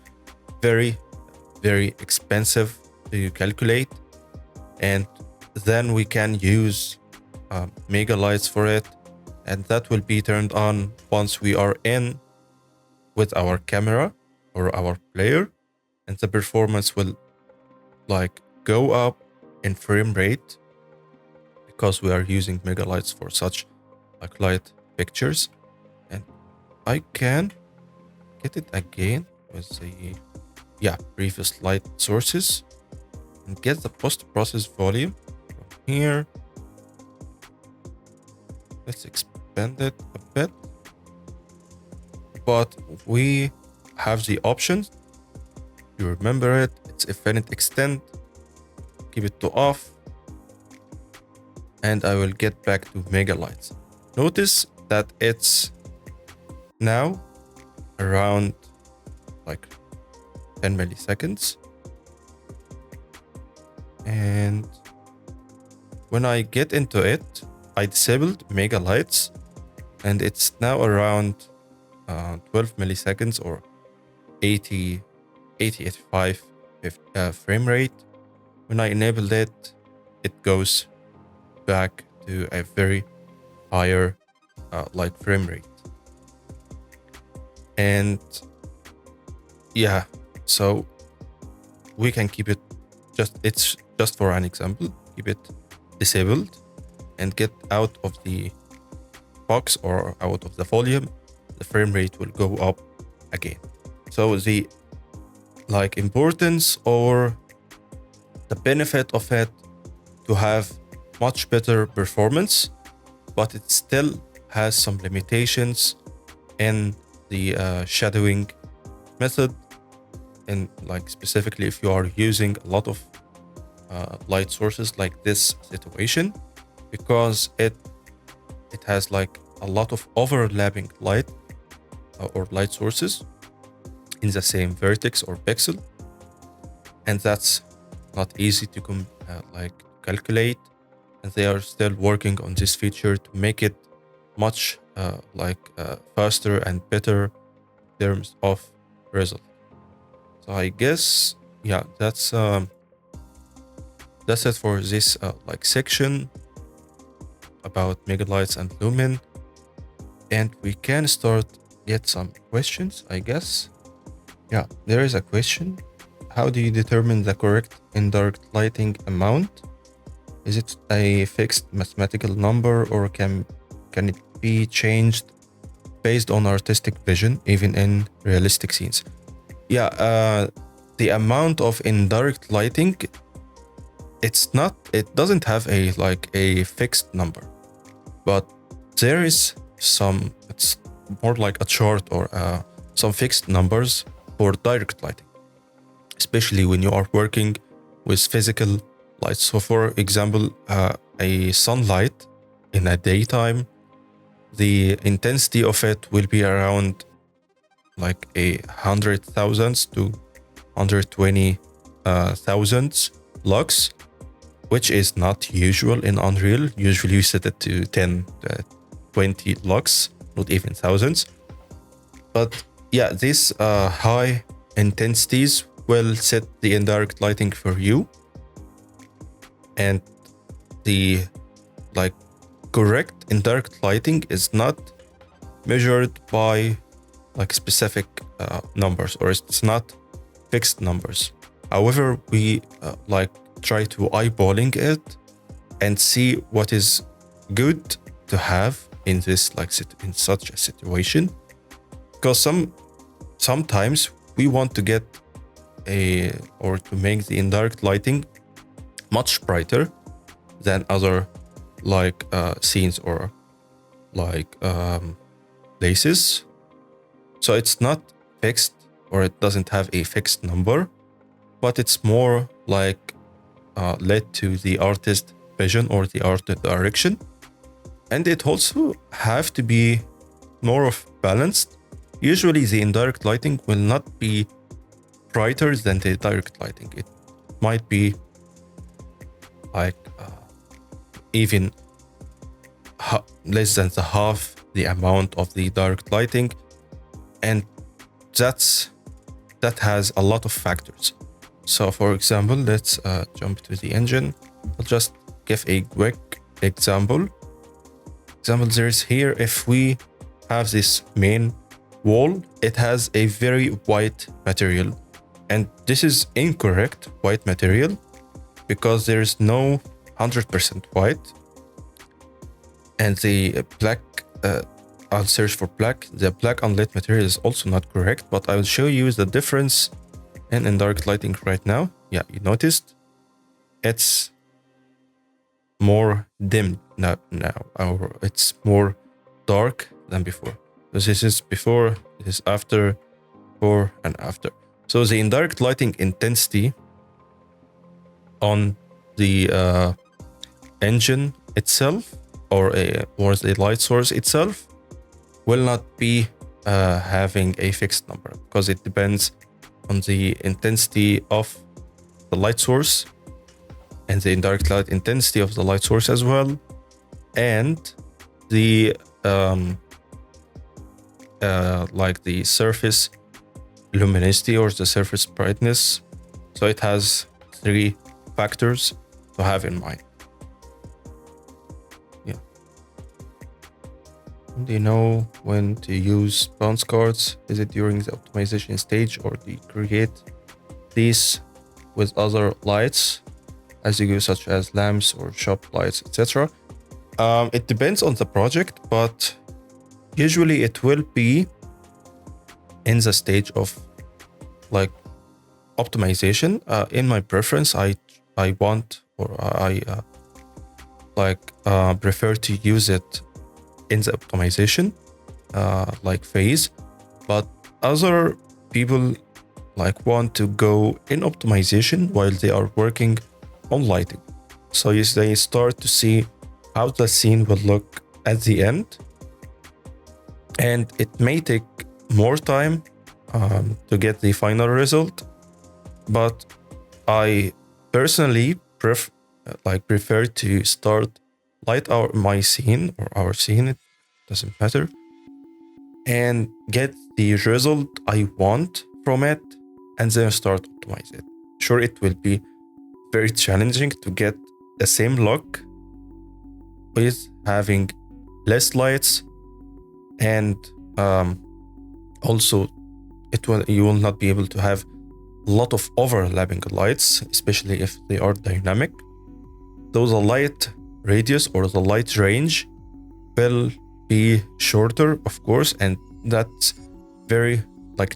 very, very expensive to calculate, and then we can use Megalights for it, and that will be turned on once we are in with our camera or our player, and the performance will go up in frame rate because we are using Megalights for such light pictures. And I can get it again with the previous light sources and get the post-process volume from here. Let's expand it a bit, but we have the options. You remember it, it's infinite extend. Keep it to off, and I will get back to Megalights. Notice that it's now around 10 milliseconds, and when I get into it, I disabled Megalights, and it's now around 12 milliseconds or 85 frame rate. When I enabled it, it goes back to a very higher frame rate. And yeah, so we can keep it it's just for an example, keep it disabled and get out of the box or out of the volume. The frame rate will go up again. So the importance or the benefit of it to have much better performance, but it still has some limitations in the shadowing method, and specifically if you are using a lot of light sources like this situation, because it has a lot of overlapping light or light sources in the same vertex or pixel. and that's not easy to calculate. And they are still working on this feature to make it much faster and better in terms of result. So I guess that's it for this section about Megalights and Lumen, and we can start get some questions, I guess. Yeah, there is a question. How do you determine the correct indirect lighting amount? Is it a fixed mathematical number, or can it be changed based on artistic vision, even in realistic scenes? Yeah, the amount of indirect lighting, it doesn't have a fixed number, but there is some, it's more like a chart or some fixed numbers for direct lighting, especially when you are working with physical lights. So for example, a sunlight in a daytime, the intensity of it will be around like 100,000 to 120,000 lux, which is not usual in Unreal. Usually you set it to 10, 20 lux, not even thousands. But yeah, these high intensities will set the indirect lighting for you. And the correct indirect lighting is not measured by specific numbers, or it's not fixed numbers. However, we try to eyeballing it and see what is good to have in this in such a situation, because sometimes we want to get or to make the indirect lighting much brighter than other scenes or places. So it's not fixed, or it doesn't have a fixed number, but it's more led to the artist vision or the art direction. And it also have to be more of balanced. Usually the indirect lighting will not be brighter than the direct lighting. It might be even less than the half the amount of the direct lighting, and that has a lot of factors. So for example, let's jump to the engine. I'll just give a quick example. There is here, if we have this main wall, it has a very white material, and this is incorrect white material because there is no 100% white. And the black, I'll search for black. The black unlit material is also not correct, but I will show you the difference in indirect lighting right now. Yeah, you noticed it's more dim now, or it's more dark than before. So this is before, this is after, before and after. So the indirect lighting intensity on the engine itself, or the light source itself, will not be having a fixed number, because it depends on the intensity of the light source and the indirect light intensity of the light source as well, and the the surface luminosity or the surface brightness. So it has 3 factors to have in mind. Yeah. Do you know when to use bounce cards? Is it during the optimization stage, or do you create these with other lights as you go, such as lamps or shop lights, etc.? It depends on the project, but usually it will be in the stage of optimization. In my preference, I want, or I prefer to use it in the optimization phase, but other people want to go in optimization while they are working on lighting. So they start to see how the scene will look at the end, and it may take more time to get the final result, but I personally prefer to start light my scene or our scene, it doesn't matter, and get the result I want from it, and then start optimize it. Sure, it will be very challenging to get the same look with having less lights, and also you will not be able to have a lot of overlapping lights, especially if they are dynamic. Though the light radius or the light range will be shorter, of course, and that's very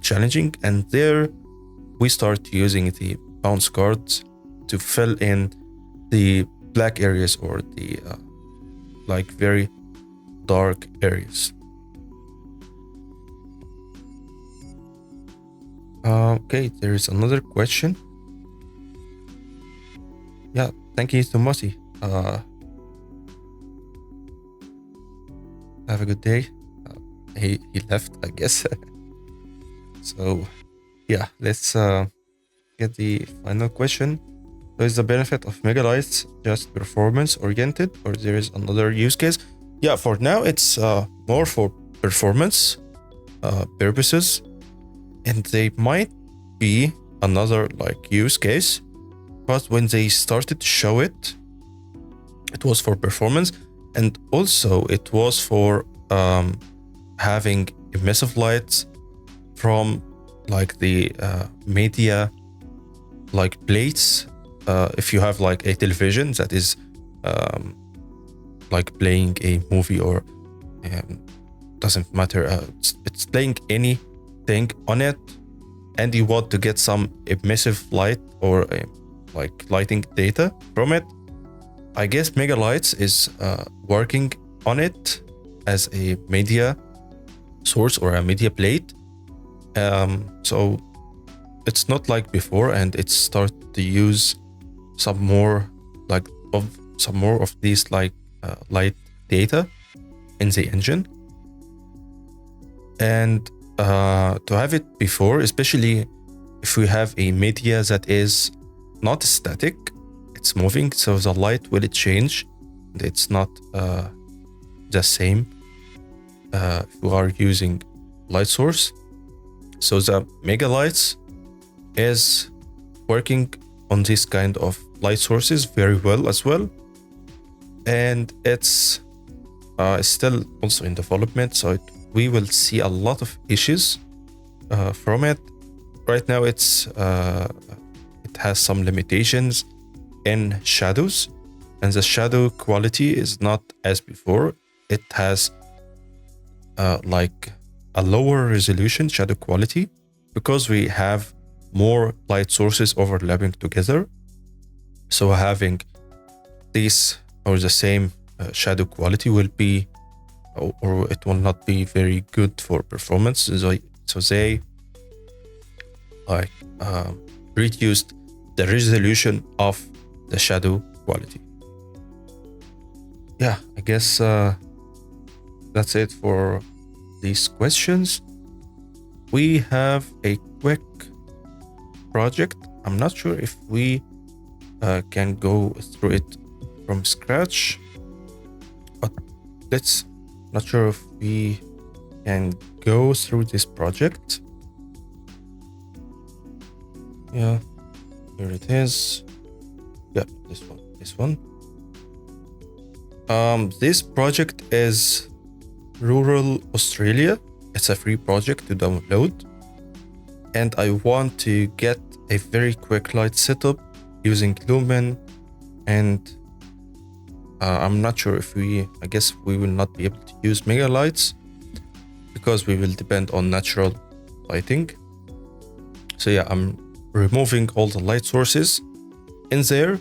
challenging. And there we start using the bounce cards to fill in the black areas or the very dark areas. Okay, there is another question. Yeah, thank you, Tomasi. Have a good day. He left, I guess. So, yeah, let's get the final question. So is the benefit of Megalights just performance oriented, or there is another use case? Yeah, for now it's more for performance purposes, and they might be another use case, but when they started to show it, it was for performance, and also it was for having emissive lights from the media plates. If you have a television that is playing a movie, or doesn't matter, it's playing anything on it, and you want to get some emissive light or lighting data from it, I guess Megalights is working on it as a media source or a media plate. So it's not like before, and it started to use some more of these light data in the engine. And to have it before, especially if we have a media that is not static, it's moving, so the light will change. It's not the same if we are using light source. So the Megalights is working on this kind of light sources very well as well, and it's still also in development, so we will see a lot of issues from it. Right now it has some limitations in shadows, and the shadow quality is not as before. It has a lower resolution shadow quality because we have more light sources overlapping together. So having this or the same shadow quality will be, or it will not be very good for performance. So they reduced the resolution of the shadow quality. Yeah, I guess that's it for these questions. We have a quick project. I'm not sure if we can go through it from scratch, but not sure if we can go through this project. Yeah, here it is. Yeah, this one. This project is Rural Australia. It's a free project to download, and I want to get a very quick light setup using Lumen, and I'm not sure if I guess we will not be able to use Megalights because we will depend on natural lighting. So yeah, I'm removing all the light sources in there.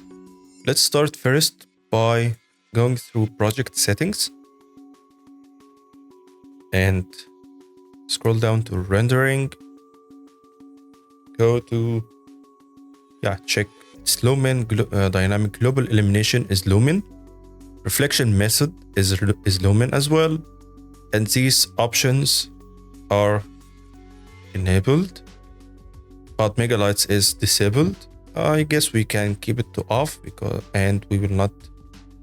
Let's start first by going through project settings and scroll down to rendering. Go to, check it's Lumen, dynamic global illumination is Lumen, reflection method is Lumen as well, and these options are enabled, but Megalights is disabled. I guess we can keep it to off and we will not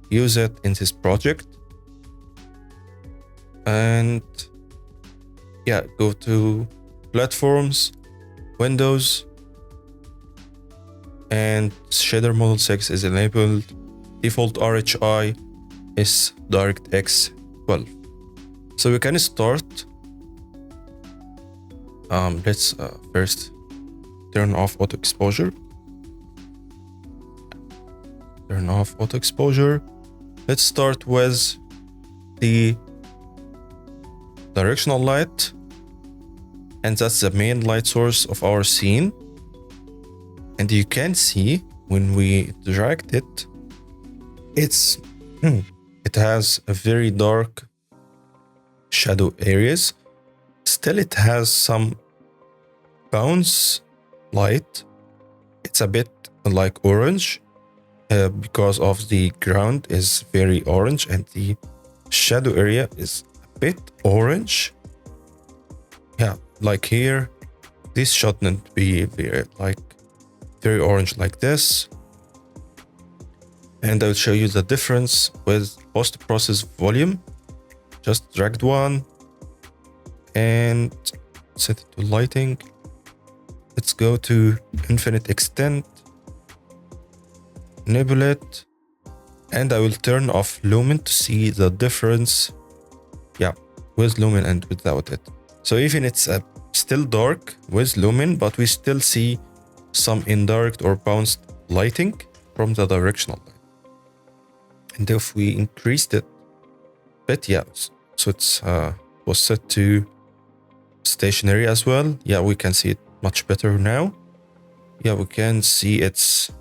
use it in this project. And yeah, go to platforms, Windows, and shader model 6 is enabled. Default RHI is DirectX 12. So we can start. Let's first turn off auto exposure. Turn off auto exposure. Let's start with the directional light, and that's the main light source of our scene. And you can see when we direct it, it has a very dark shadow areas. Still, it has some bounce light. It's a bit like orange because of the ground is very orange and the shadow area is a bit orange. Yeah, like here, this shouldn't be very orange like this. And I'll show you the difference with post-process volume. Just drag one and set it to lighting. Let's go to infinite extent, enable it, and I will turn off lumen to see the difference. Yeah, with lumen and without it. So even it's still dark with lumen, but we still see some indirect or bounced lighting from the directional light. And if we increased it a bit, yeah, so it's was set to stationary as well. Yeah, we can see it much better now. Yeah, we can see it's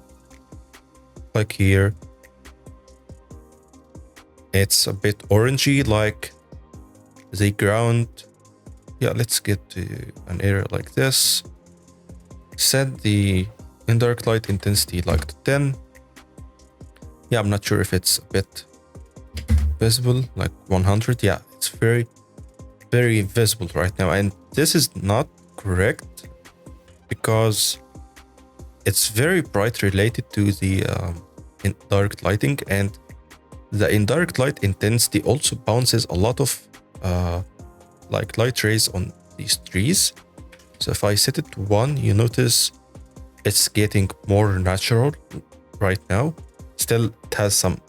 like here. It's a bit orangey like the ground. Yeah, let's get to an area like this. Set the indirect light intensity like to 10. Yeah, I'm not sure if it's a bit visible, like 100. Yeah, it's very, very visible right now. And this is not correct because it's very bright related to the indirect lighting, and the indirect light intensity also bounces a lot of like light rays on these trees. So if I set it to 1, you notice it's getting more natural right now. Still, it has some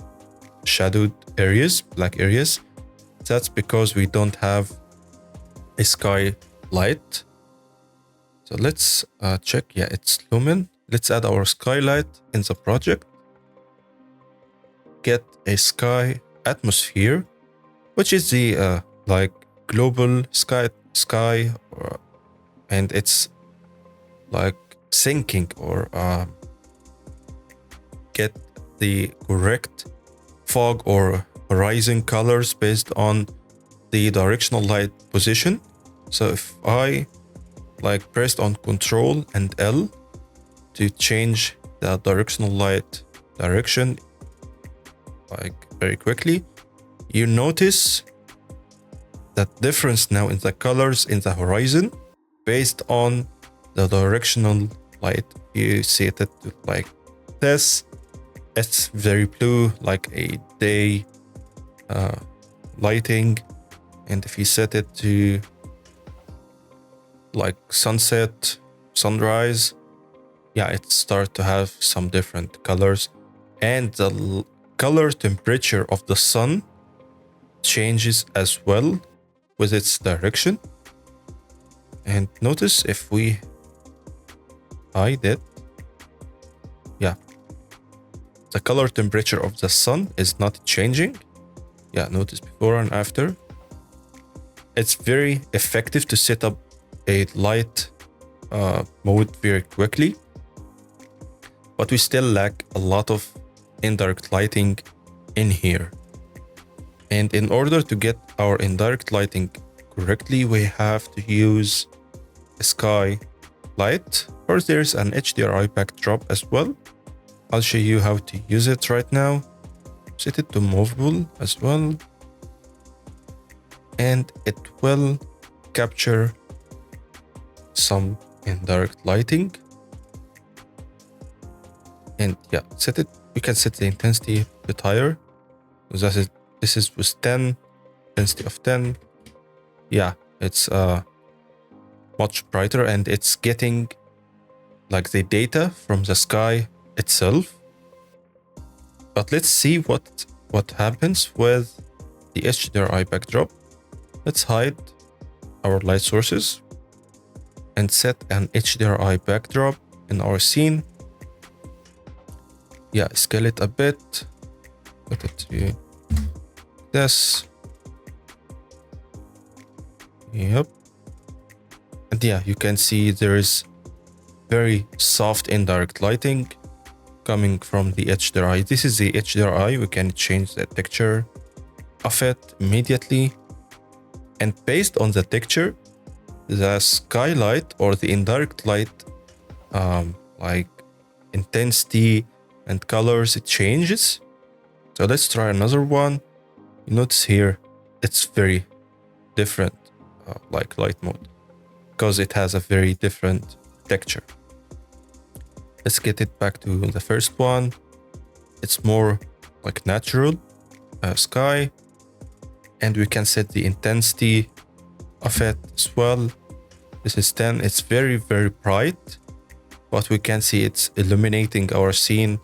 shadowed areas, black areas. That's because we don't have a sky light. So let's check. Yeah, it's lumen. Let's add our skylight in the project. Get a sky atmosphere, which is the like global sky, and it's like syncing or get the correct fog or horizon colors based on the directional light position. So if I like pressed on Control and L to change the directional light direction like very quickly, you notice that difference now in the colors in the horizon based on the directional light. You see it like this. It's very blue, like a day lighting. And if you set it to like sunset, sunrise, yeah, it starts to have some different colors. And the color temperature of the sun changes as well with its direction. And notice if we hide it, yeah, the color temperature of the sun is not changing. Yeah, notice before and after. It's very effective to set up a light mode very quickly, but we still lack a lot of indirect lighting in here. And in order to get our indirect lighting correctly, we have to use a sky light, or there's an HDRI backdrop as well. I'll show you how to use it right now. Set it to movable as well, and it will capture some indirect lighting. And yeah, set it. We can set the intensity a bit higher. So this is with 10, intensity of 10. Yeah, it's much brighter, and it's getting like the data from the sky itself. But let's see what happens with the HDRI backdrop. Let's hide our light sources and set an HDRI backdrop in our scene. Yeah, scale it a bit. Put it to this. Yep. And yeah, you can see there is very soft indirect lighting coming from the HDRI. This is the HDRI. We can change the texture of it immediately. And based on the texture, the skylight or the indirect light, like intensity and colors, it changes. So let's try another one. You notice here, it's very different, like light mode, because it has a very different texture. Let's get it back to the first one. It's more like natural sky, and we can set the intensity of it as well. This is 10. It's very, very bright, but we can see it's illuminating our scene,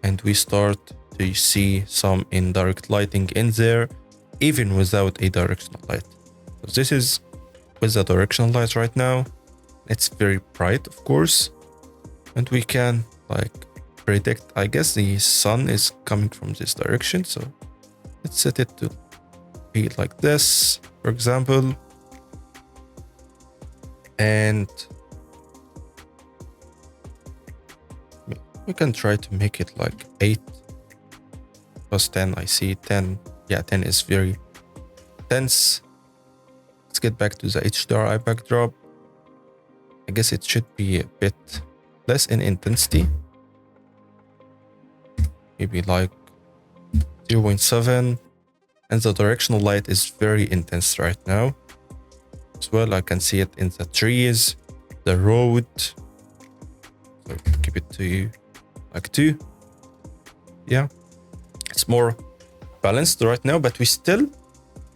and we start to see some indirect lighting in there, even without a directional light. So this is with the directional light right now. It's very bright, of course, and we can like predict, I guess the sun is coming from this direction. So let's set it to be like this, for example. And we can try to make it like 8 plus 10. I see 10. Yeah, 10 is very dense. Let's get back to the HDRI backdrop. I guess it should be a bit less in intensity. Maybe like 0.7. And the directional light is very intense right now. As well, I can see it in the trees, the road. So keep it to like 2. Yeah, it's more balanced right now, but we still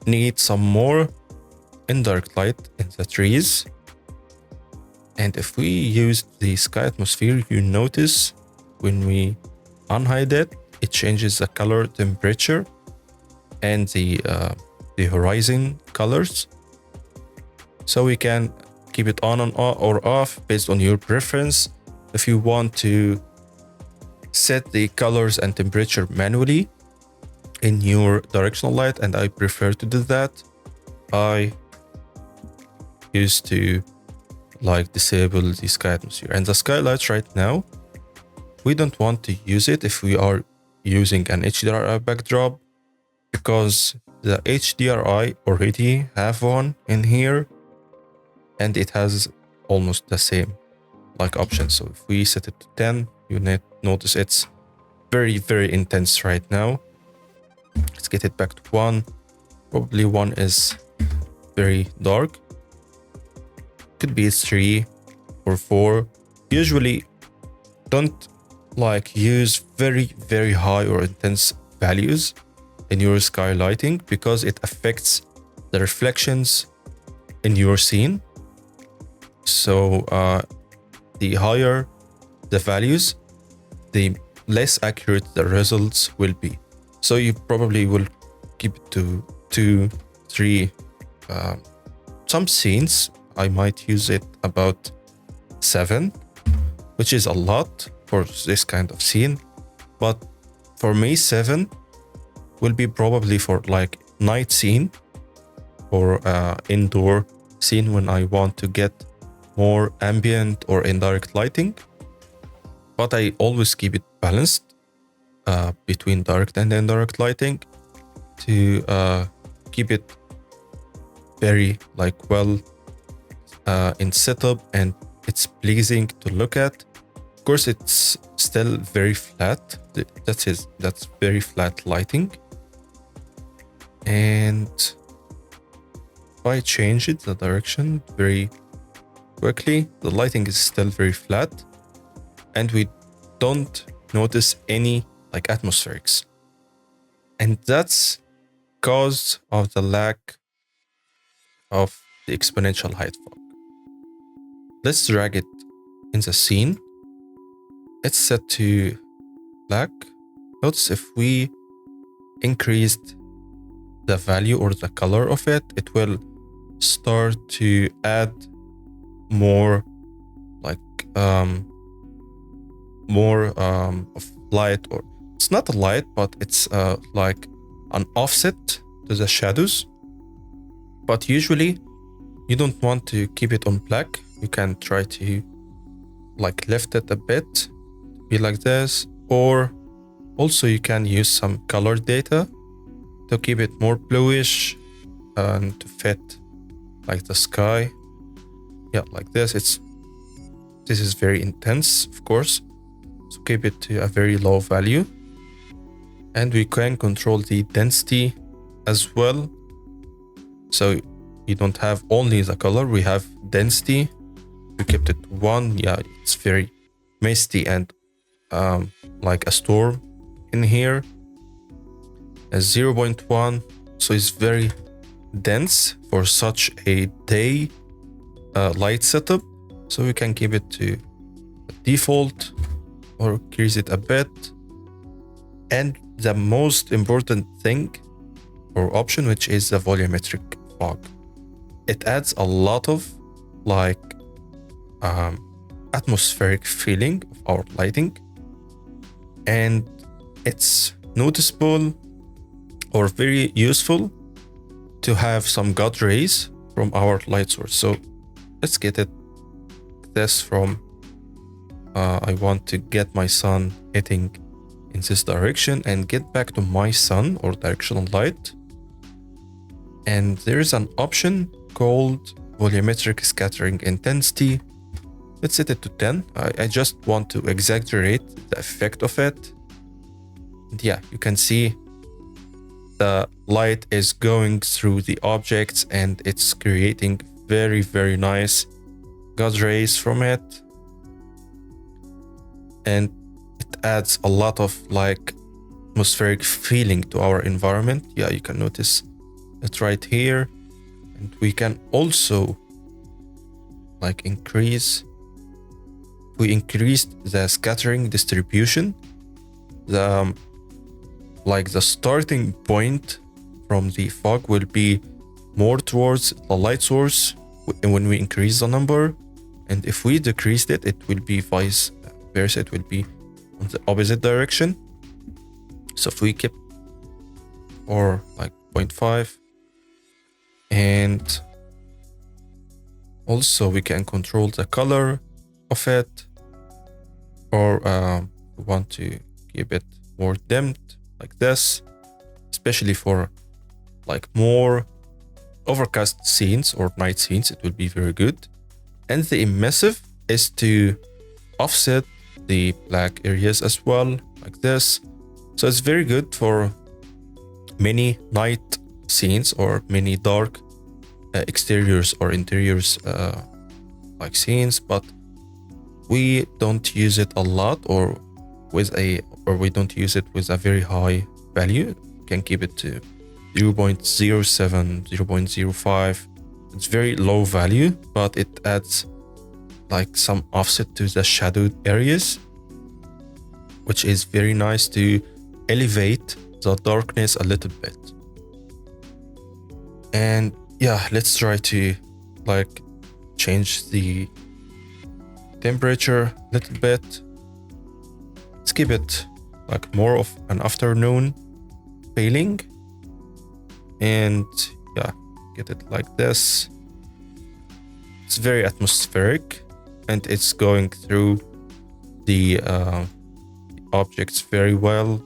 need some more indirect light in the trees. And if we use the sky atmosphere, you notice when we unhide it, it changes the color temperature and the horizon colors. So we can keep it on or off based on your preference. If you want to set the colors and temperature manually in your directional light, and I prefer to do that, I used to like disable the sky atmosphere. And the skylights right now, we don't want to use it if we are using an HDRI backdrop, because the HDRI already have one in here and it has almost the same like option. So if we set it to 10, you notice it's very, very intense right now. Let's get it back to 1. Probably 1 is very dark. Could be 3 or 4. Usually don't like use very, very high or intense values in your sky lighting, because it affects the reflections in your scene. So the higher the values, the less accurate the results will be. So you probably will keep it to 2, 3. Some scenes I might use it about 7, which is a lot for this kind of scene. But for me, 7 will be probably for like night scene or indoor scene when I want to get more ambient or indirect lighting. But I always keep it balanced between direct and indirect lighting to keep it very like well in setup, and it's pleasing to look at. Of course, it's still very flat. That's very flat lighting. And if I change it, the direction very quickly, the lighting is still very flat, and we don't notice any like atmospherics. And that's because of the lack of the exponential height fog. Let's drag it in the scene. It's set to black. Notice if we increased the value or the color of it, it will start to add more like of light, or it's not a light, but it's like an offset to the shadows. But usually you don't want to keep it on black. You can try to like lift it a bit, be like this, or also you can use some color data to keep it more bluish and to fit like the sky. Yeah, like this. This is very intense, of course. So keep it to a very low value. And we can control the density as well. So you don't have only the color, we have density. We kept it 1. Yeah, it's very misty and like a storm in here. As 0.1, so it's very dense for such a day light setup. So we can keep it to default or increase it a bit. And the most important thing or option, which is the volumetric fog. It adds a lot of like atmospheric feeling of our lighting, and it's noticeable or very useful to have some God rays from our light source. So let's get it this from I want to get my sun hitting in this direction and get back to my sun or directional light. And there is an option called volumetric scattering intensity. Let's set it to 10. I just want to exaggerate the effect of it. And yeah, you can see the light is going through the objects and it's creating very, very nice God rays from it. And it adds a lot of like atmospheric feeling to our environment. Yeah, you can notice it right here. And we can also like we increased the scattering distribution. The starting point from the fog will be more towards the light source when we increase the number. And if we decreased it, it will be vice versa. It will be on the opposite direction. So if we keep or like 0.5, and also we can control the color of it, or we want to keep it more dimmed like this, especially for like more overcast scenes or night scenes, it will be very good. And the emissive is to offset the black areas as well, like this. So it's very good for many night scenes or many dark exteriors or interiors like scenes, but we don't use it a lot or we don't use it with a very high value. You can keep it to 0.07, 0.05. It's very low value, but it adds like some offset to the shadowed areas, which is very nice to elevate the darkness a little bit. And yeah, let's try to like change the temperature a little bit. Let's keep it like more of an afternoon feeling. And yeah, get it like this. It's very atmospheric and it's going through the objects very well.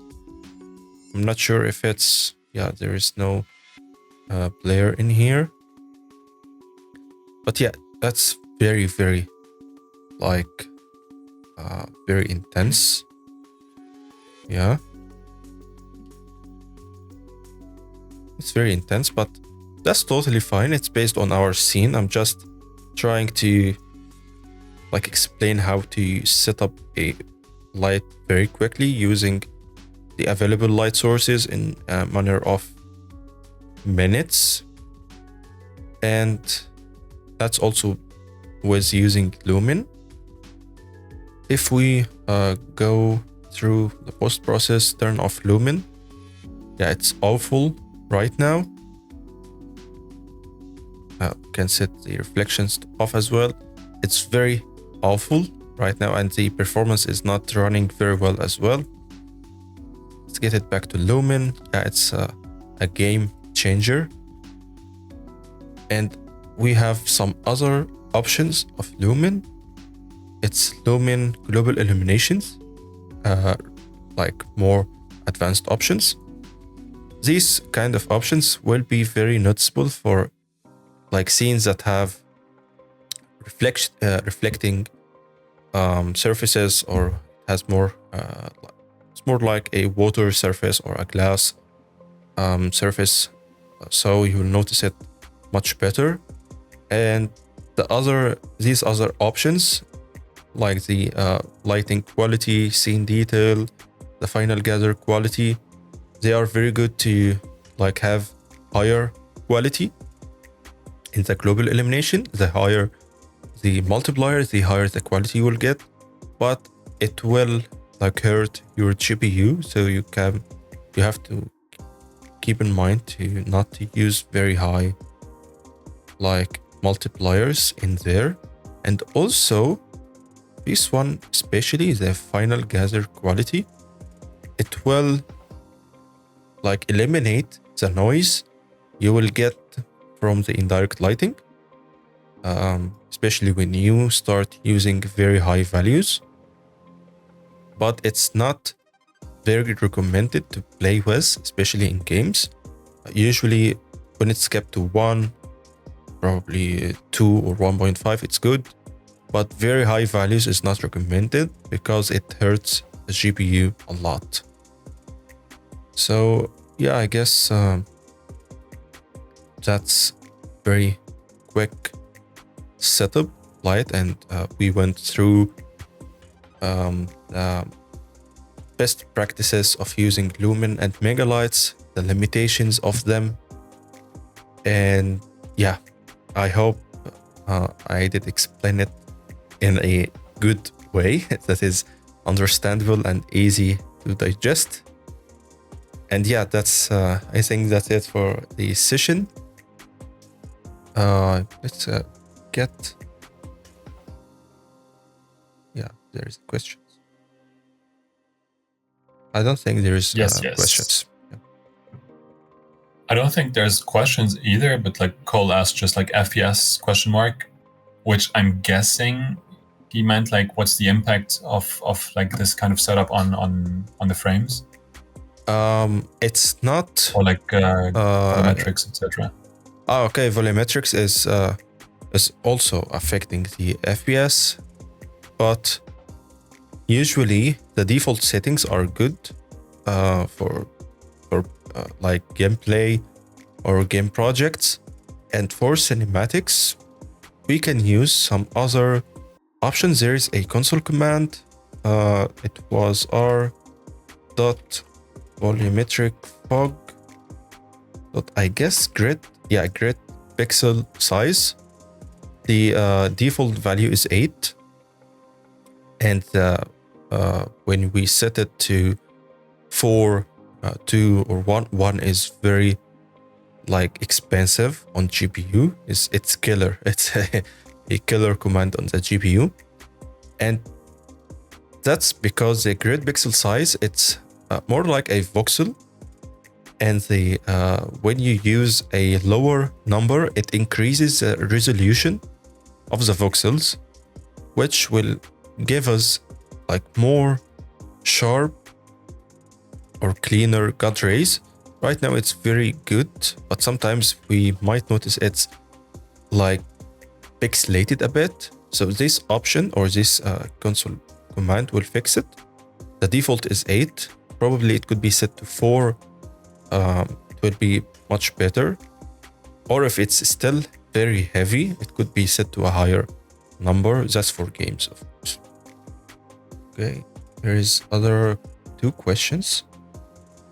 I'm not sure if it's, yeah, there is no player in here. But yeah, that's very, very like very intense. Yeah. It's very intense, but that's totally fine. It's based on our scene. I'm just trying to like explain how to set up a light very quickly using the available light sources in a manner of minutes. And that's also with using Lumen. If we go through the post-process, turn off Lumen, yeah, it's awful right now. Can set the reflections off as well. It's very awful right now, and the performance is not running very well as well. Let's get it back to Lumen. Yeah, it's a game changer. And we have some other options of Lumen. It's Lumen Global Illuminations, like more advanced options. These kind of options will be very noticeable for like scenes that have reflecting surfaces, or has more it's more like a water surface or a glass surface, so you will notice it much better. And these other options, like the lighting quality, scene detail, the final gather quality, they are very good to like have higher quality in the global illumination. The higher the multiplier, the higher the quality you will get, but it will like hurt your GPU. So you have to keep in mind to not use very high like multipliers in there. And also this one, especially the final gather quality, it will like eliminate the noise you will get from the indirect lighting, especially when you start using very high values. But it's not very recommended to play with, especially in games. Usually when it's kept to 1, probably 2 or 1.5, it's good. But very high values is not recommended because it hurts the GPU a lot. So yeah, I guess that's very quick setup light, and we went through best practices of using Lumen and Mega Lights, the limitations of them, and yeah, I hope I did explain it in a good way that is understandable and easy to digest. And yeah, that's I think that's it for the session. Let's get, yeah, there's questions. I don't think there's yes. questions. Yeah. I don't think there's questions either, but like Cole asked just like FPS ? Which I'm guessing he meant like what's the impact of like this kind of setup on the frames? It's not, or like volumetrics, etc. Okay, volumetrics is also affecting the FPS, but usually the default settings are good for like gameplay or game projects. And for cinematics, we can use some other options. There is a console command. It was r dot volumetric fog dot, I guess, grid pixel size. The default value is 8, and when we set it to 4, 2 or 1 is very like expensive on GPU. It's killer. It's a killer command on the GPU, and that's because the grid pixel size, it's more like a voxel, and the when you use a lower number, it increases the resolution of the voxels, which will give us like more sharp or cleaner cut rays. Right now it's very good, but sometimes we might notice it's like pixelated a bit. So this option or this console command will fix it. The default is 8. Probably it could be set to 4. It will be much better. Or if it's still very heavy, it could be set to a higher number. That's for games, of course. Okay. There is other 2 questions.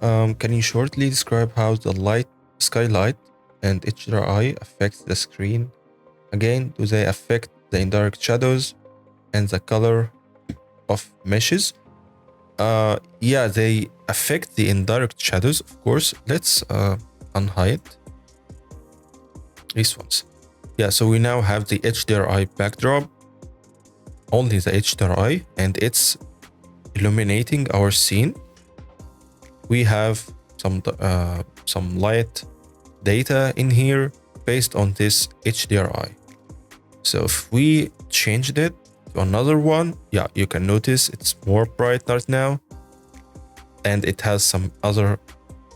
Can you shortly describe how the skylight and HDRI affects the screen? Again, do they affect the indirect shadows and the color of meshes? Yeah, they affect the indirect shadows, of course. Let's unhide these ones. Yeah, so we now have the HDRI backdrop, only the HDRI, and it's illuminating our scene. We have some light data in here based on this HDRI. So if we changed it to another one, yeah, you can notice it's more bright right now, and it has some other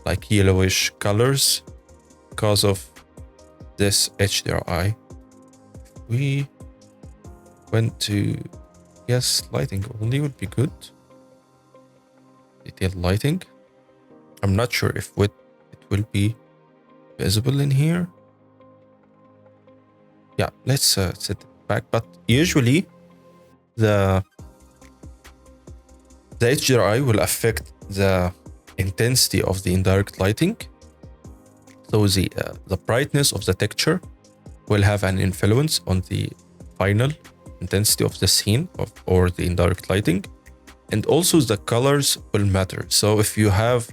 like yellowish colors because of this HDRI. If we went to, yes, lighting only would be good. Detailed lighting. I'm not sure if it will be visible in here. Yeah, let's set it back. But usually the HDRI will affect the intensity of the indirect lighting. So the brightness of the texture will have an influence on the final intensity of the scene or the indirect lighting. And also the colors will matter. So if you have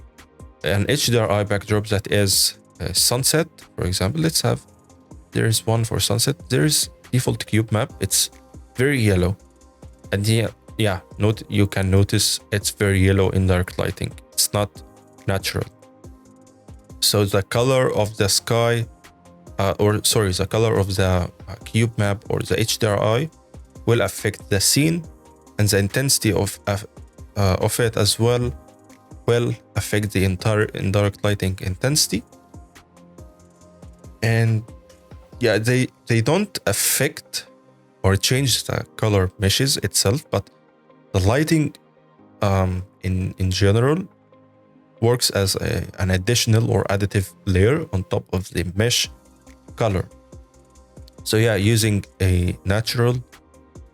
an HDRI backdrop that is sunset, for example, there is one for sunset. There is default cube map. It's very yellow. And you can notice it's very yellow indirect lighting. It's not natural. So the color of the sky, the color of the cube map or the HDRI will affect the scene, and the intensity of it as well will affect the entire indirect lighting intensity. And yeah, they don't affect or change the color meshes itself, but the lighting in general works as an additional or additive layer on top of the mesh color. So yeah, using a natural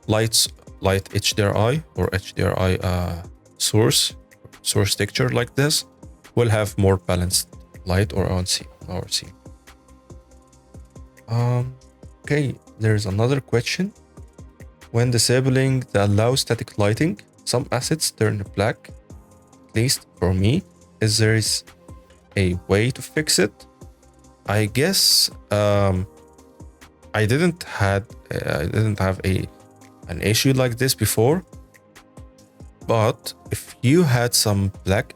light HDRI or HDRI source texture like this will have more balanced light or our scene. Okay, there's another question. When disabling the allow static lighting, some assets turn black. At least for me, is there is a way to fix it? I guess I didn't have an issue like this before. But if you had some black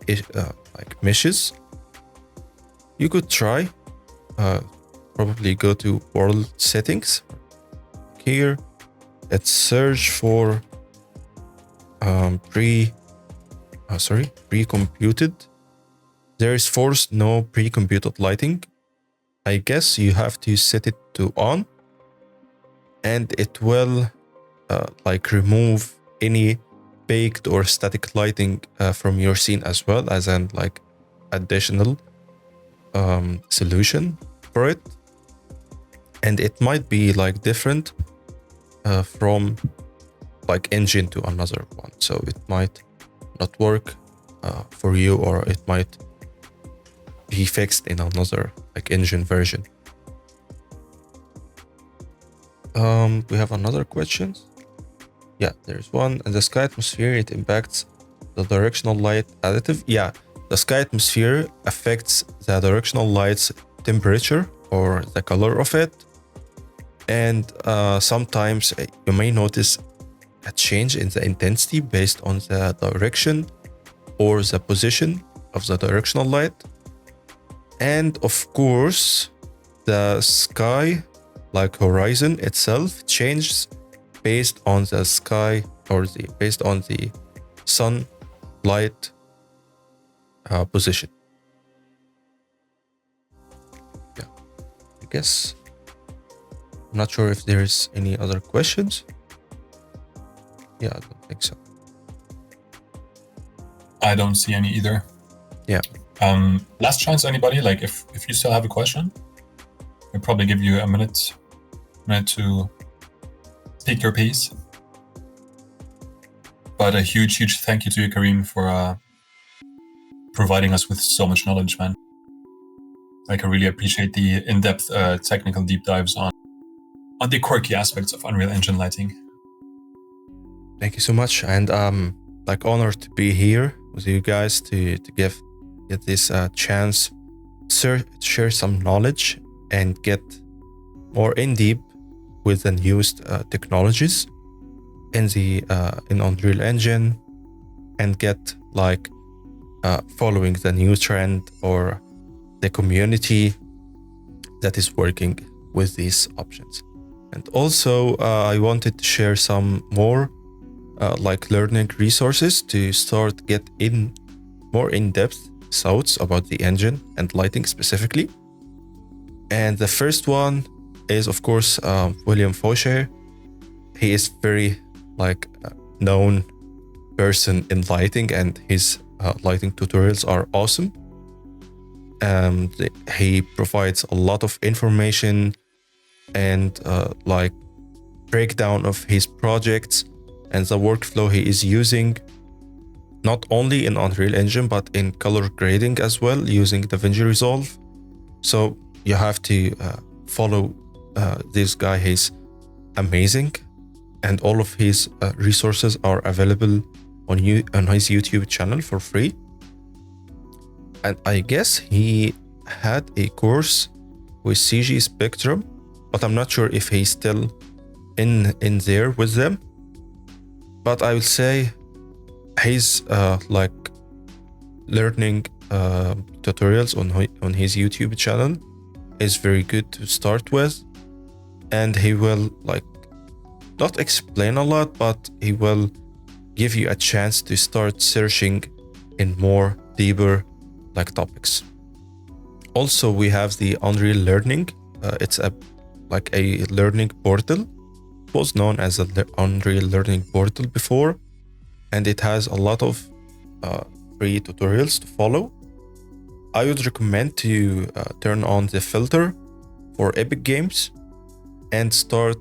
like meshes, you could try probably go to world settings. Here, let's search for pre-computed. There is forced no pre-computed lighting. I guess you have to set it to on, and it will like remove any baked or static lighting from your scene as well as an like additional solution for it. And it might be like different from like engine to another one, so it might not work for you, or it might be fixed in another like engine version. We have another question. Yeah, there's one. In the sky atmosphere, it impacts the directional light additive. Yeah, the sky atmosphere affects the directional light's temperature or the color of it. And sometimes you may notice a change in the intensity based on the direction or the position of the directional light. And of course, the sky, like horizon itself, changes based on the sky or based on the sun light position. Yeah, I guess. I'm not sure if there's any other questions. Yeah, I don't think so. I don't see any either. Yeah. Last chance, anybody? Like, if you still have a question, I'll probably give you a minute to speak your piece. But a huge thank you to you, Karim, for providing us with so much knowledge, man. Like, I really appreciate the in-depth technical deep dives on the quirky aspects of Unreal Engine lighting. Thank you so much, and like honored to be here with you guys to get this chance to share some knowledge and get more in deep with the newest technologies in the in Unreal Engine, and get like following the new trend or the community that is working with these options. And also I wanted to share some more like learning resources to start get in more in-depth thoughts about the engine and lighting specifically. And the first one is, of course, William Faucher. He is very like known person in lighting, and his lighting tutorials are awesome. He provides a lot of information and like breakdown of his projects and the workflow he is using, not only in Unreal Engine but in color grading as well, using DaVinci Resolve. So you have to follow this guy. He's amazing, and all of his resources are available on his YouTube channel for free. And I guess he had a course with CG Spectrum, but I'm not sure if he's still in there with them. But I will say his like learning tutorials on his YouTube channel is very good to start with, and he will like not explain a lot, but he will give you a chance to start searching in more deeper like topics. Also, we have the Unreal Learning. It's like a learning portal. It was known as the Unreal Learning Portal before, and it has a lot of free tutorials to follow. I would recommend to turn on the filter for Epic Games and start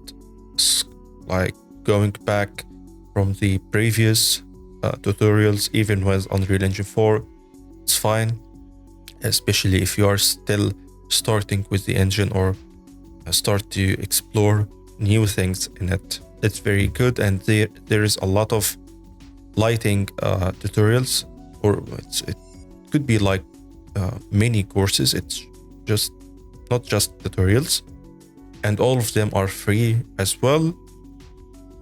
like going back from the previous tutorials. Even with Unreal Engine 4, it's fine, especially if you are still starting with the engine or start to explore new things in it. It's very good, and there is a lot of lighting tutorials, or it could be like mini courses. It's just not just tutorials, and all of them are free as well.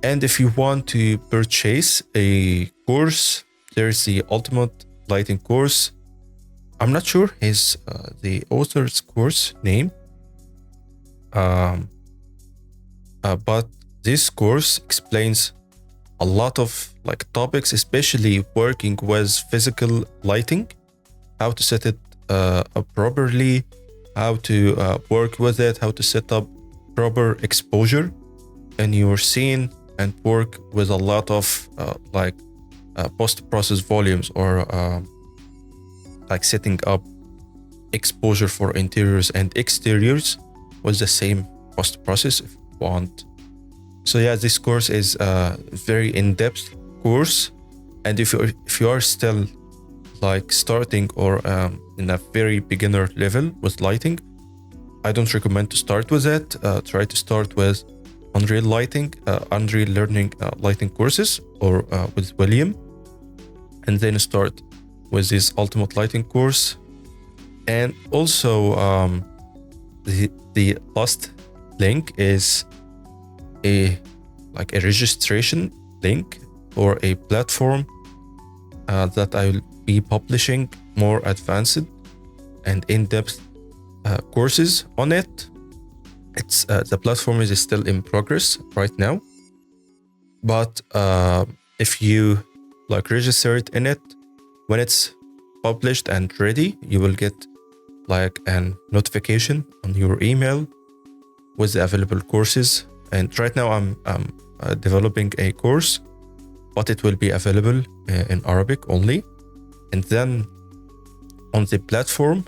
And if you want to purchase a course, there's the Ultimate Lighting course. I'm not sure his the author's course name, but this course explains a lot of like topics, especially working with physical lighting, how to set it up properly, how to work with it, how to set up proper exposure in your scene, and work with a lot of like post-process volumes, or like setting up exposure for interiors and exteriors with the same post-process if you want. So yeah, this course is a very in-depth course, and if you are still like starting or in a very beginner level with lighting, I don't recommend to start with it. Try to start with Unreal Learning lighting courses, or with William, and then start with this Ultimate Lighting course. And also the last link is a registration link for a platform that I will be publishing more advanced and in-depth courses on it. It's the platform is still in progress right now, but if you like register it in it, when it's published and ready, you will get like an notification on your email with the available courses. And right now I'm developing a course, but it will be available in Arabic only. And then on the platform,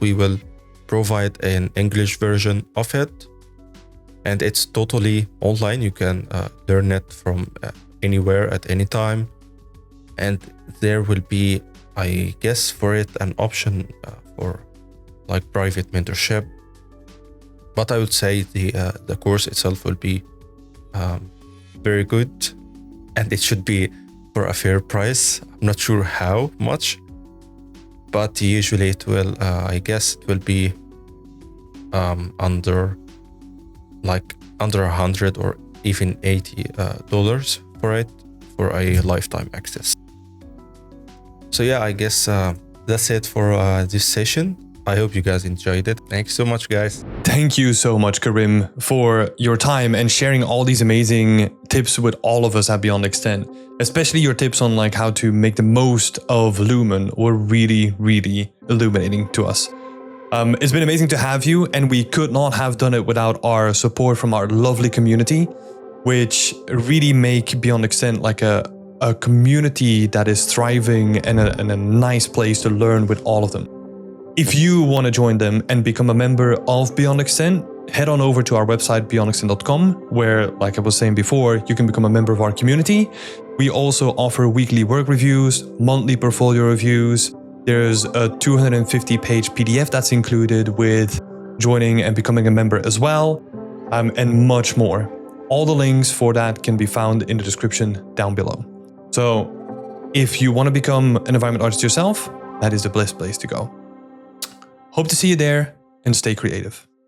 we will provide an English version of it, and it's totally online. You can learn it from anywhere at any time. and there will be, I guess, for it an option for like private mentorship. But I would say the course itself will be very good, and it should be for a fair price. I'm not sure how much, but usually it will, I guess it will be under 100 or even $80 for it, for a lifetime access. So yeah, I guess that's it for this session. I hope you guys enjoyed it. Thanks so much, guys. Thank you so much, Karim, for your time and sharing all these amazing tips with all of us at Beyond Extend. Especially your tips on like how to make the most of Lumen were really, really illuminating to us. It's been amazing to have you, and we could not have done it without our support from our lovely community, which really make Beyond Extend like a community that is thriving and a nice place to learn with all of them. If you want to join them and become a member of Beyond Extend, head on over to our website, beyondextend.com, where, like I was saying before, you can become a member of our community. We also offer weekly work reviews, monthly portfolio reviews. There's a 250-page PDF that's included with joining and becoming a member as well, and much more. All the links for that can be found in the description down below. So if you want to become an environment artist yourself, that is the best place to go. Hope to see you there, and stay creative.